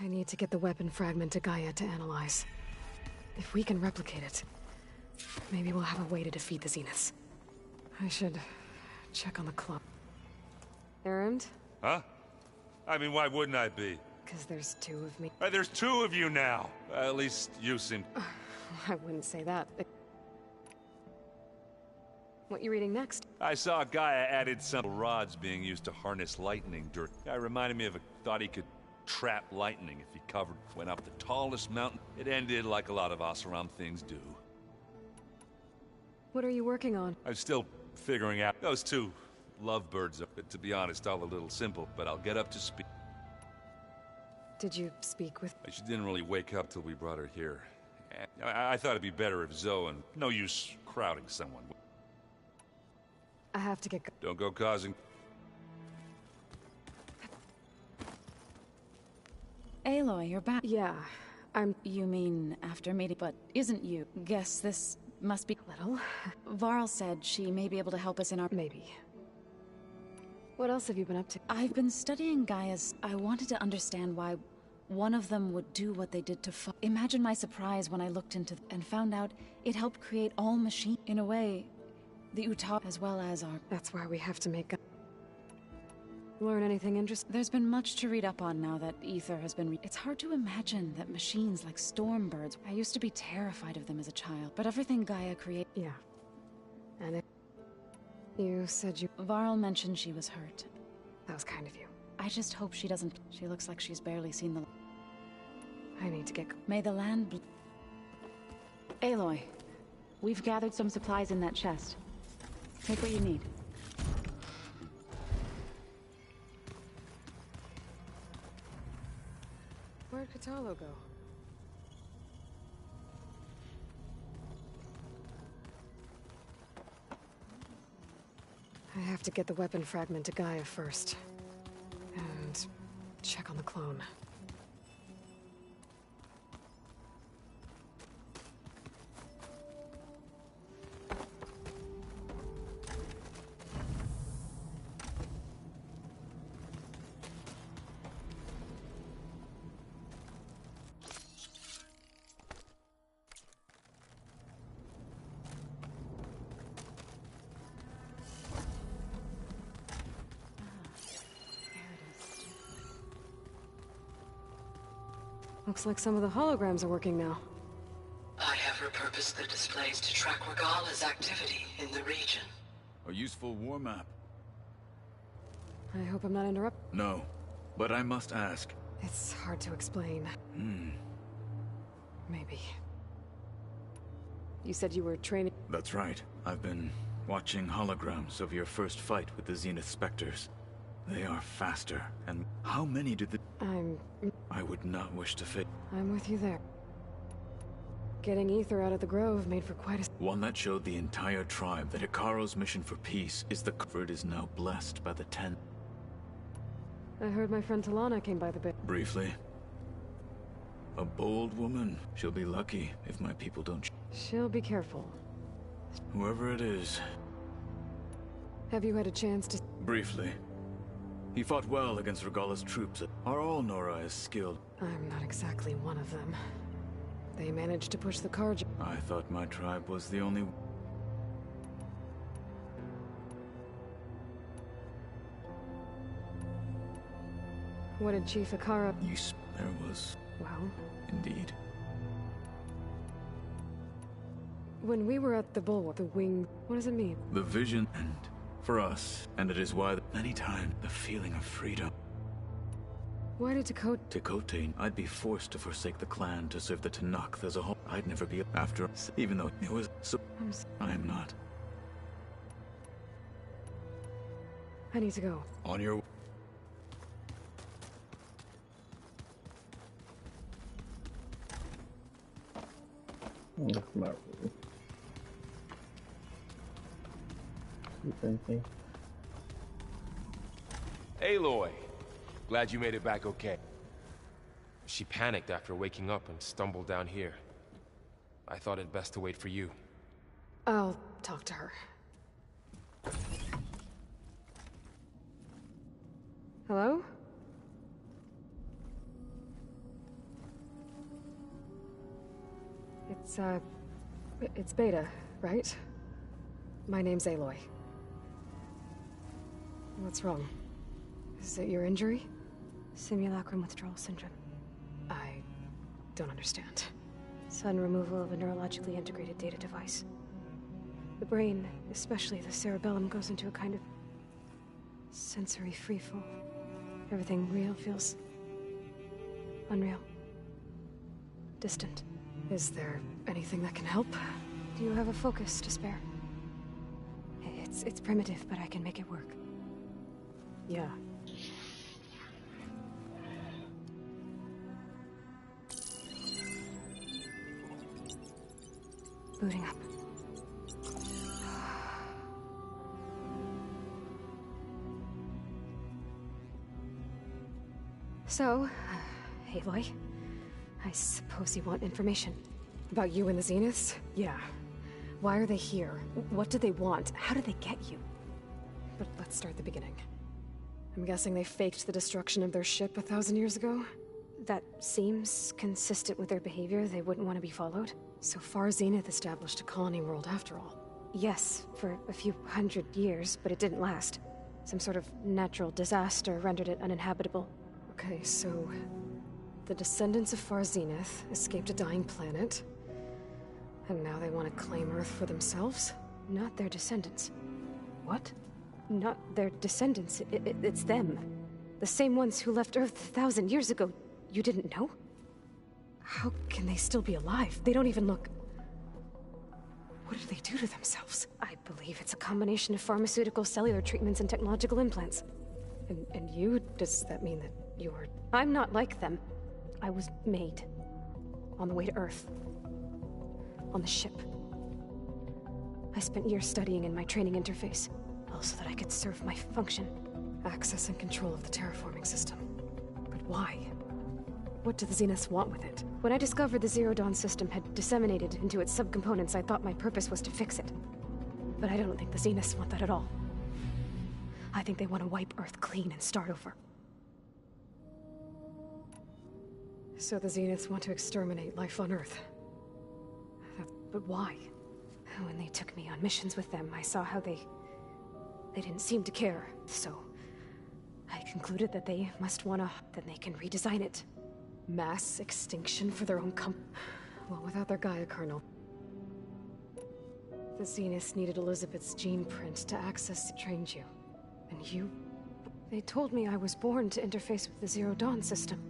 A: I need to get the weapon fragment to Gaia to analyze. If we can replicate it, maybe we'll have a way to defeat the Zeniths. I should check on the club. Errand?
E: Huh? I mean, why wouldn't I be?
A: Because there's two of me.
E: There's two of you now! At least you seem...
A: I wouldn't say that. What you reading next?
E: I saw Gaia added some rods being used to harness lightning during... Guy reminded me of a... thought he could trap lightning if he went up the tallest mountain. It ended like a lot of Oseram things do.
A: What are you working on?
E: I'm still figuring out those two lovebirds. To be honest, all a little simple, but I'll get up to speed.
A: Did you speak with...
E: She didn't really wake up till we brought her here. I thought it'd be better if Zoe and... No use crowding someone.
A: I have to get...
E: Don't go causing...
G: Aloy, you're back.
A: Yeah,
G: You mean after meeting, but isn't you? Guess this must be...
A: Little?
G: Varl said she may be able to help us in our...
A: Maybe. What else have you been up to?
G: I've been studying Gaia's... I wanted to understand why one of them would do what they did to Imagine my surprise when I looked into and found out it helped create all machines. In a way, the Utah as well as our...
A: That's why we have to make... Learn anything interesting?
G: There's been much to read up on now that Ether has been... It's hard to imagine that machines like Stormbirds... I used to be terrified of them as a child, but everything Gaia created...
A: Yeah. And it... You said you...
G: Varl mentioned she was hurt.
A: That was kind of you.
G: I just hope she doesn't... She looks like she's barely seen the...
A: I need to get...
G: May the land...
N: Aloy, we've gathered some supplies in that chest. Take what you need.
A: Where'd Kotallo go? I have to get the weapon fragment to Gaia first. And check on the clone. Looks like some of the holograms are working now.
O: I have repurposed the displays to track Regala's activity in the region.
I: A useful war map.
A: I hope I'm not interrupting.
I: No, but I must ask.
A: It's hard to explain. Maybe. You said you were training...
I: That's right. I've been watching holograms of your first fight with the Zenith Spectres. They are faster, and how many did the... I would not wish to fit.
A: I'm with you there. Getting Ether out of the Grove made for quite a...
I: One that showed the entire tribe that Hekarro's mission for peace is the comfort is now blessed by the 10.
A: I heard my friend Talana came by the bit.
I: Briefly. A bold woman. She'll be lucky if my people don't...
A: She'll be careful.
I: Whoever it is.
A: Have you had a chance to...
I: Briefly. He fought well against Regala's troops. Are all Nora as skilled?
A: I'm not exactly one of them. They managed to push the Carja...
I: I thought my tribe was the only...
A: What did Chief Hekarro...
I: There was...
A: Well...
I: Indeed.
A: When we were at the Bulwark, the wing... What does it mean?
I: The vision and... For us, and it is why many times the feeling of freedom.
A: Why did
I: Tekote, I'd be forced to forsake the clan to serve the Tenakth as a whole. I'd never be after, even though it was so...
A: I'm arms?
I: I am not.
A: I need to go.
I: On your...
B: That's my room. You thinking?
F: Aloy! Glad you made it back okay. She panicked after waking up and stumbled down here. I thought it best to wait for you.
A: I'll talk to her. Hello? It's Beta, right? My name's Aloy. What's wrong? Is it your injury?
M: Simulacrum withdrawal syndrome.
A: I don't understand.
M: Sudden removal of a neurologically integrated data device. The brain, especially the cerebellum, goes into a kind of sensory freefall. Everything real feels unreal. Distant.
A: Is there anything that can help?
M: Do you have a focus to spare? It's primitive, but I can make it work.
A: Yeah.
M: Booting up. So, Aloy, I suppose you want information.
A: About you and the Zeniths? Yeah. Why are they here? What do they want? How did they get you? But let's start at the beginning. I'm guessing they faked the destruction of their ship 1,000 years ago?
M: That seems consistent with their behavior. They wouldn't want to be followed.
A: So Far Zenith established a colony world after all.
M: Yes, for a few hundred years, but it didn't last. Some sort of natural disaster rendered it uninhabitable.
A: Okay, so the descendants of Far Zenith escaped a dying planet, and now they want to claim Earth for themselves?
M: Not their descendants.
A: What?
M: Not their descendants. It's them. The same ones who left Earth 1,000 years ago. You didn't know?
A: How can they still be alive? They don't even look... What do they do to themselves?
M: I believe it's a combination of pharmaceutical, cellular treatments, and technological implants.
A: And you? Does that mean that you're...
M: I'm not like them. I was made. On the way to Earth. On the ship. I spent years studying in my training interface, so that I could serve my function.
A: Access and control of the terraforming system. But why? What do the Zeniths want with it?
M: When I discovered the Zero Dawn system had disseminated into its subcomponents, I thought my purpose was to fix it. But I don't think the Zeniths want that at all. I think they want to wipe Earth clean and start over.
A: So the Zeniths want to exterminate life on Earth. But why?
M: When they took me on missions with them, I saw how they didn't seem to care. So I concluded that they must wanna... then they can redesign it.
A: Mass extinction for their own well, without their Gaia kernel. The Zeniths needed Elizabeth's gene print to access to train you. And you...
M: They told me I was born to interface with the Zero Dawn system.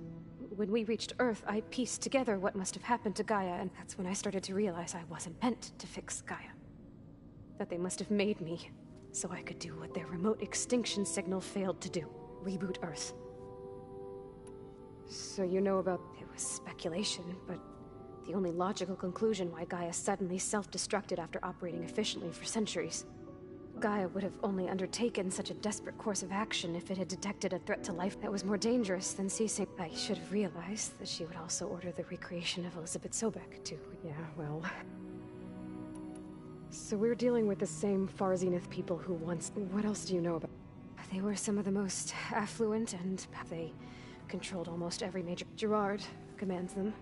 M: When we reached Earth, I pieced together what must have happened to Gaia, and that's when I started to realize I wasn't meant to fix Gaia. That they must have made me so I could do what their remote extinction signal failed to do. Reboot Earth.
A: So you know about...
M: It was speculation, but the only logical conclusion why Gaia suddenly self-destructed after operating efficiently for centuries. Gaia would have only undertaken such a desperate course of action if it had detected a threat to life that was more dangerous than ceasing. I should have realized that she would also order the recreation of Elizabeth Sobek, too.
A: Yeah, well... So we're dealing with the same Far Zenith people who once... What else do you know about?
M: They were some of the most affluent, and they controlled almost every major... Gerard commands them.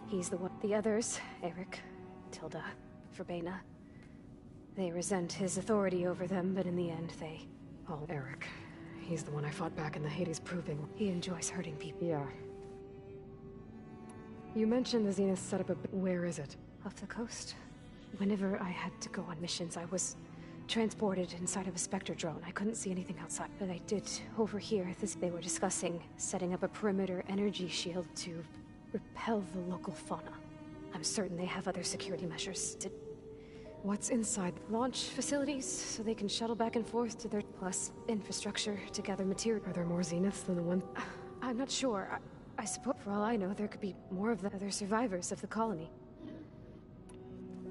M: He's the one... The others, Eric, Tilda, Verbena. They resent his authority over them, but in the end, they...
A: Oh, Eric. He's the one I fought back in the Hades Proving.
M: He enjoys hurting people.
A: Yeah. You mentioned the Zenith set up a... Where is it?
M: Off the coast. Whenever I had to go on missions, I was transported inside of a Spectre drone. I couldn't see anything outside, but I did overhear this. They were discussing setting up a perimeter energy shield to repel the local fauna. I'm certain they have other security measures.
A: What's inside? Launch facilities, so they can shuttle back and forth to their... Plus, infrastructure to gather material. Are there more Zeniths than the one... I'm not sure. I suppose, for all I know, there could be more of the other survivors of the colony.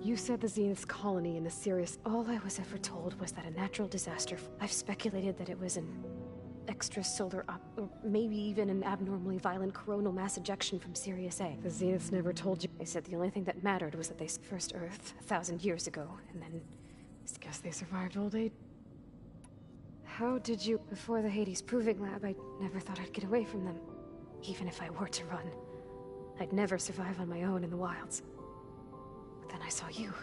A: You said the Zenith's colony in the Sirius... All I was ever told was that a natural disaster... I've speculated that it was an extrasolar or maybe even an abnormally violent coronal mass ejection from Sirius A. The Zeniths never told you. They said the only thing that mattered was that they first Earth 1,000 years ago, and then... I guess they survived old age. How did you... Before the Hades Proving Lab, I never thought I'd get away from them. Even if I were to run. I'd never survive on my own in the wilds. But then I saw you.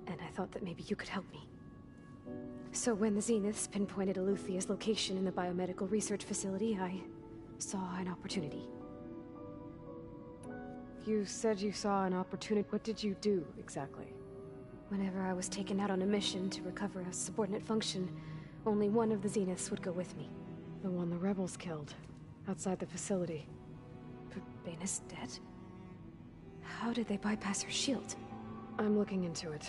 A: And I thought that maybe you could help me. So when the Zeniths pinpointed Eluthia's location in the biomedical research facility, I saw an opportunity. You said you saw an opportunity. What did you do, exactly? Whenever I was taken out on a mission to recover a subordinate function, only one of the Zeniths would go with me. The one the rebels killed, outside the facility. But Baina's dead? How did they bypass her shield? I'm looking into it.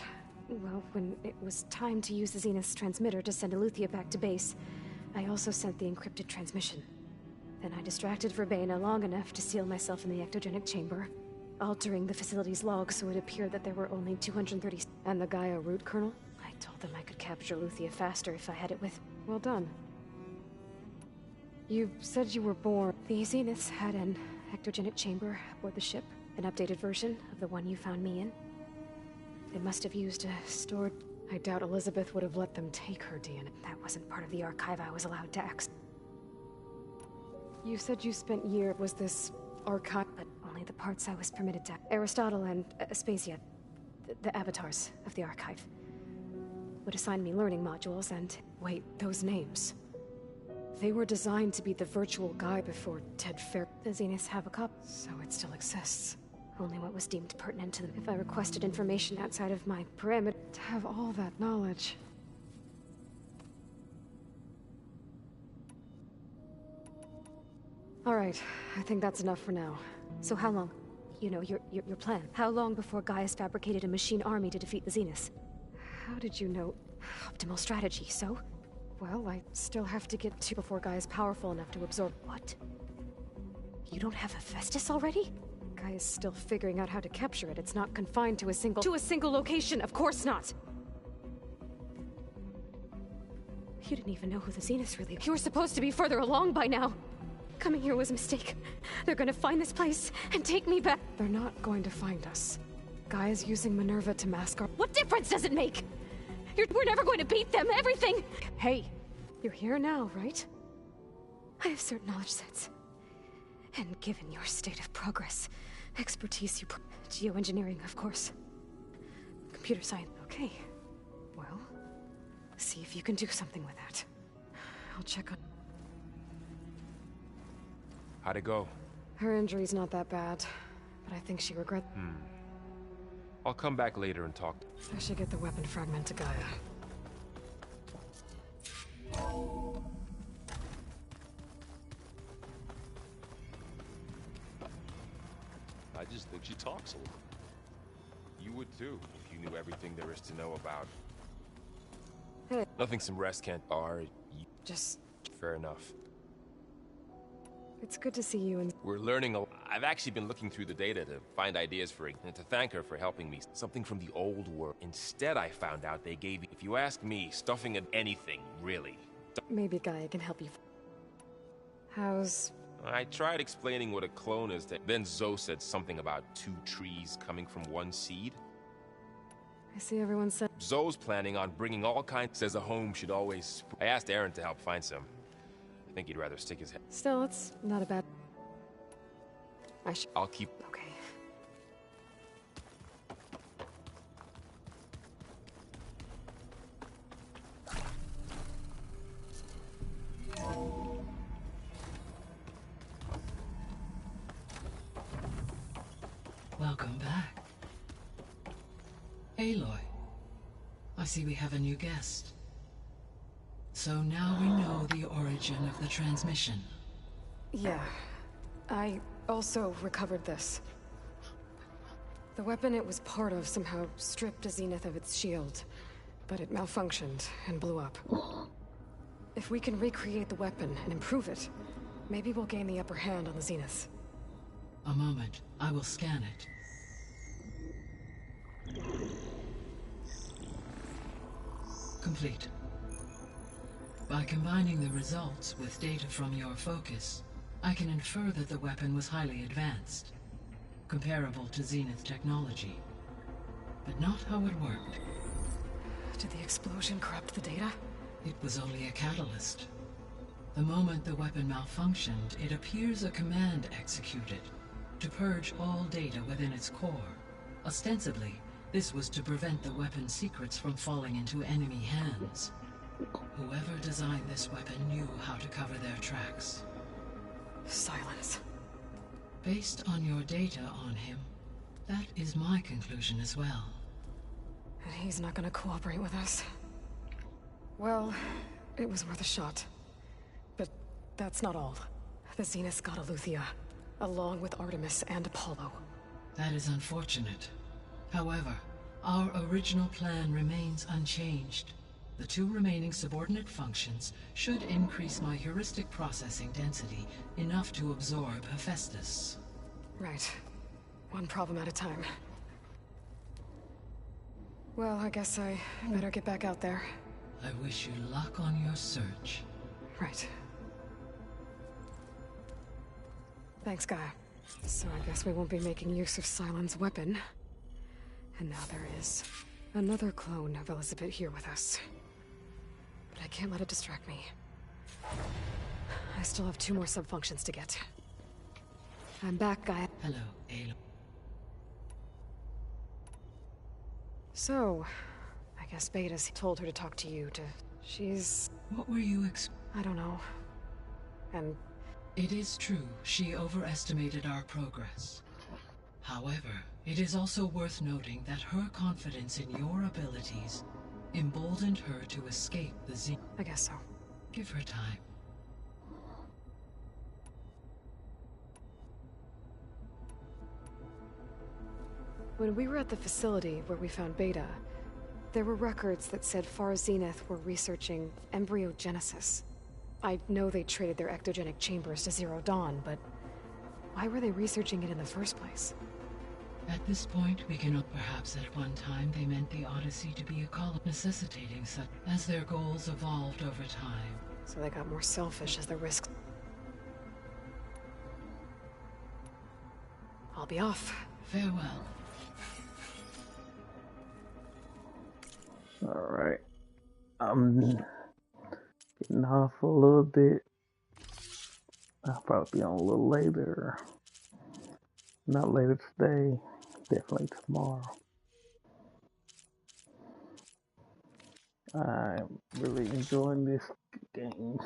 A: Well, when it was time to use the Zenith's transmitter to send Eluthia back to base, I also sent the encrypted transmission. Then I distracted Verbena long enough to seal myself in the ectogenic chamber, altering the facility's log so it appeared that there were only 230... And the Gaia root kernel? I told them I could capture Eluthia faster if I had it with... Well done. You said you were born... The Zeniths had an ectogenic chamber aboard the ship, an updated version of the one you found me in. They must have used a stored... I doubt Elizabeth would have let them take her DNA. That wasn't part of the archive I was allowed to access. You said you spent years... Was this archive? But only the parts I was permitted to... Aristotle and Aspasia, the avatars of the archive, would assign me learning modules and... Wait, those names. They were designed to be the virtual guide before Ted Fair... The Zeniths have a copy, so it still exists. Only what was deemed pertinent to them. If I requested information outside of my parameter... To have all that knowledge... Alright, I think that's enough for now. So how long? You know, your plan. How long before Gaia's fabricated a machine army to defeat the Zeniths? How did you know? Optimal strategy, so? Well, I still have to get to before Gaia's powerful enough to absorb... What? You don't have Hephaestus already? Gaia's still figuring out how to capture it. It's not confined to a single... To a single location, of course not! You didn't even know who the Zeniths really... You were supposed to be further along by now! Coming here was a mistake. They're gonna find this place and take me back. They're not going to find us. Gaia's using Minerva to mask our... What difference does it make? We're never going to beat them, everything! Hey, you're here now, right? I have certain knowledge sets. And given your state of progress, expertise, geoengineering, of course. Computer science. Okay. Well, see if you can do something with that. I'll check on...
F: How'd it go?
A: Her injury's not that bad, but I think she regrets...
F: I'll come back later and talk.
A: I should get the weapon fragment to Gaia.
E: I just think she talks a lot.
F: You would too, if you knew everything there is to know about.
A: Hey.
F: Nothing some rest can't...
A: Just...
F: Fair enough.
A: It's good to see you and...
F: We're learning a... I've actually been looking through the data to find ideas for it, and to thank her for helping me. Something from the old world. Instead, I found out they gave... If you ask me, stuffing at anything, really.
A: Maybe Gaia can help you. How's...
F: I tried explaining what a clone is. Then Zoe said something about 2 trees coming from 1 seed.
A: I see everyone said...
F: Zoe's planning on bringing all kinds... Says a home should always... I asked Aaron to help find some. I think he'd rather stick his head...
A: Still, it's not a bad...
F: I'll keep...
A: Okay.
H: Welcome back. Aloy, I see we have a new guest. So now we know the origin of the transmission.
A: Yeah. I also recovered this. The weapon it was part of somehow stripped a Zenith of its shield, but it malfunctioned and blew up. If we can recreate the weapon and improve it, maybe we'll gain the upper hand on the Zeniths.
H: A moment. I will scan it. Complete. By combining the results with data from your focus, I can infer that the weapon was highly advanced, comparable to Zenith technology, but not how it worked.
A: Did the explosion corrupt the data?
H: It was only a catalyst. The moment the weapon malfunctioned, it appears a command executed to purge all data within its core. Ostensibly, this was to prevent the weapon's secrets from falling into enemy hands. Whoever designed this weapon knew how to cover their tracks.
A: Silence.
H: Based on your data on him, that is my conclusion as well.
A: And he's not gonna cooperate with us. Well, it was worth a shot. But that's not all. The Zeniths got Eleuthia, along with Artemis and Apollo.
H: That is unfortunate. However, our original plan remains unchanged. The 2 remaining subordinate functions should increase my heuristic processing density enough to absorb Hephaestus.
A: Right. One problem at a time. Well, I guess I better get back out there.
H: I wish you luck on your search.
A: Right. Thanks, Gaia. So I guess we won't be making use of Cylon's weapon. And now there is another clone of Elizabeth here with us. But I can't let it distract me. I still have 2 more sub-functions to get. I'm back, Gaia.
H: Hello, Aloy.
A: So, I guess Beta's told her to talk to you, She's...
H: What were you
A: I don't know. And...
H: It is true, she overestimated our progress. However, it is also worth noting that her confidence in your abilities emboldened her to escape the Zenith.
A: I guess so.
H: Give her time.
A: When we were at the facility where we found Beta, there were records that said Far Zenith were researching embryogenesis. I know they traded their ectogenic chambers to Zero Dawn, but why were they researching it in the first place?
H: At this point, we cannot. Perhaps at one time they meant the Odyssey to be a colony, necessitating such as their goals evolved over time.
A: So they got more selfish as the risks. I'll be off.
H: Farewell.
B: Alright. I'm getting off a little bit. I'll probably be on a little later. Not later today. Definitely tomorrow. I'm really enjoying this game.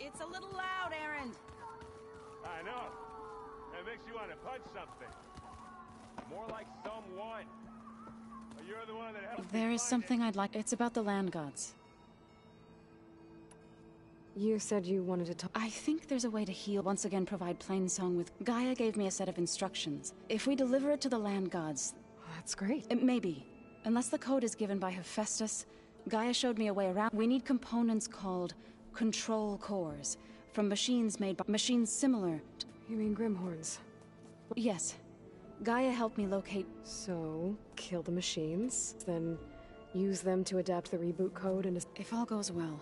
C: It's a little loud, Erend.
D: I know. It makes you want to punch something. More like someone. You're the one that helped.
G: There is something I'd like. It's about the land gods.
A: You said you wanted to talk.
G: I think there's a way to heal. Once again, provide Plainsong with. Gaia gave me a set of instructions. If we deliver it to the land gods.
A: That's great.
G: It may be. Unless the code is given by Hephaestus, Gaia showed me a way around. We need components called control cores from machines made by machines similar to.
A: You mean Grimhorns?
G: Yes. Gaia helped me locate.
A: So, kill the machines, then use them to adapt the reboot code and.
G: If all goes well,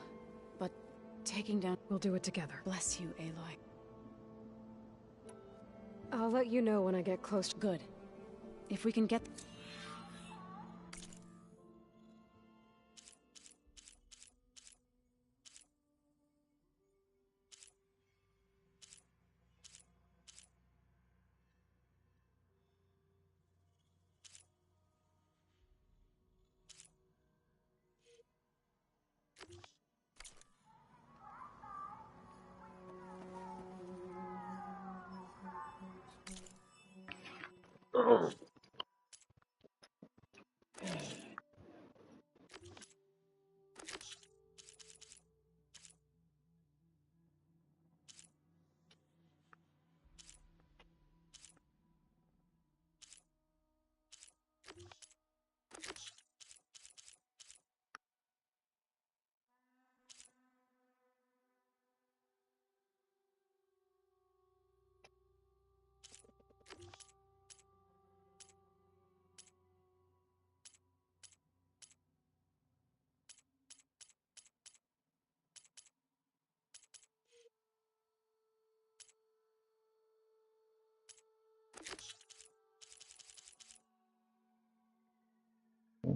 G: but taking down.
A: We'll do it together.
G: Bless you, Aloy.
A: I'll let you know when I get close.
G: Good. If we can get...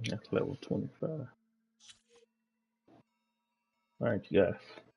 B: That's level 25. Alright, you guys.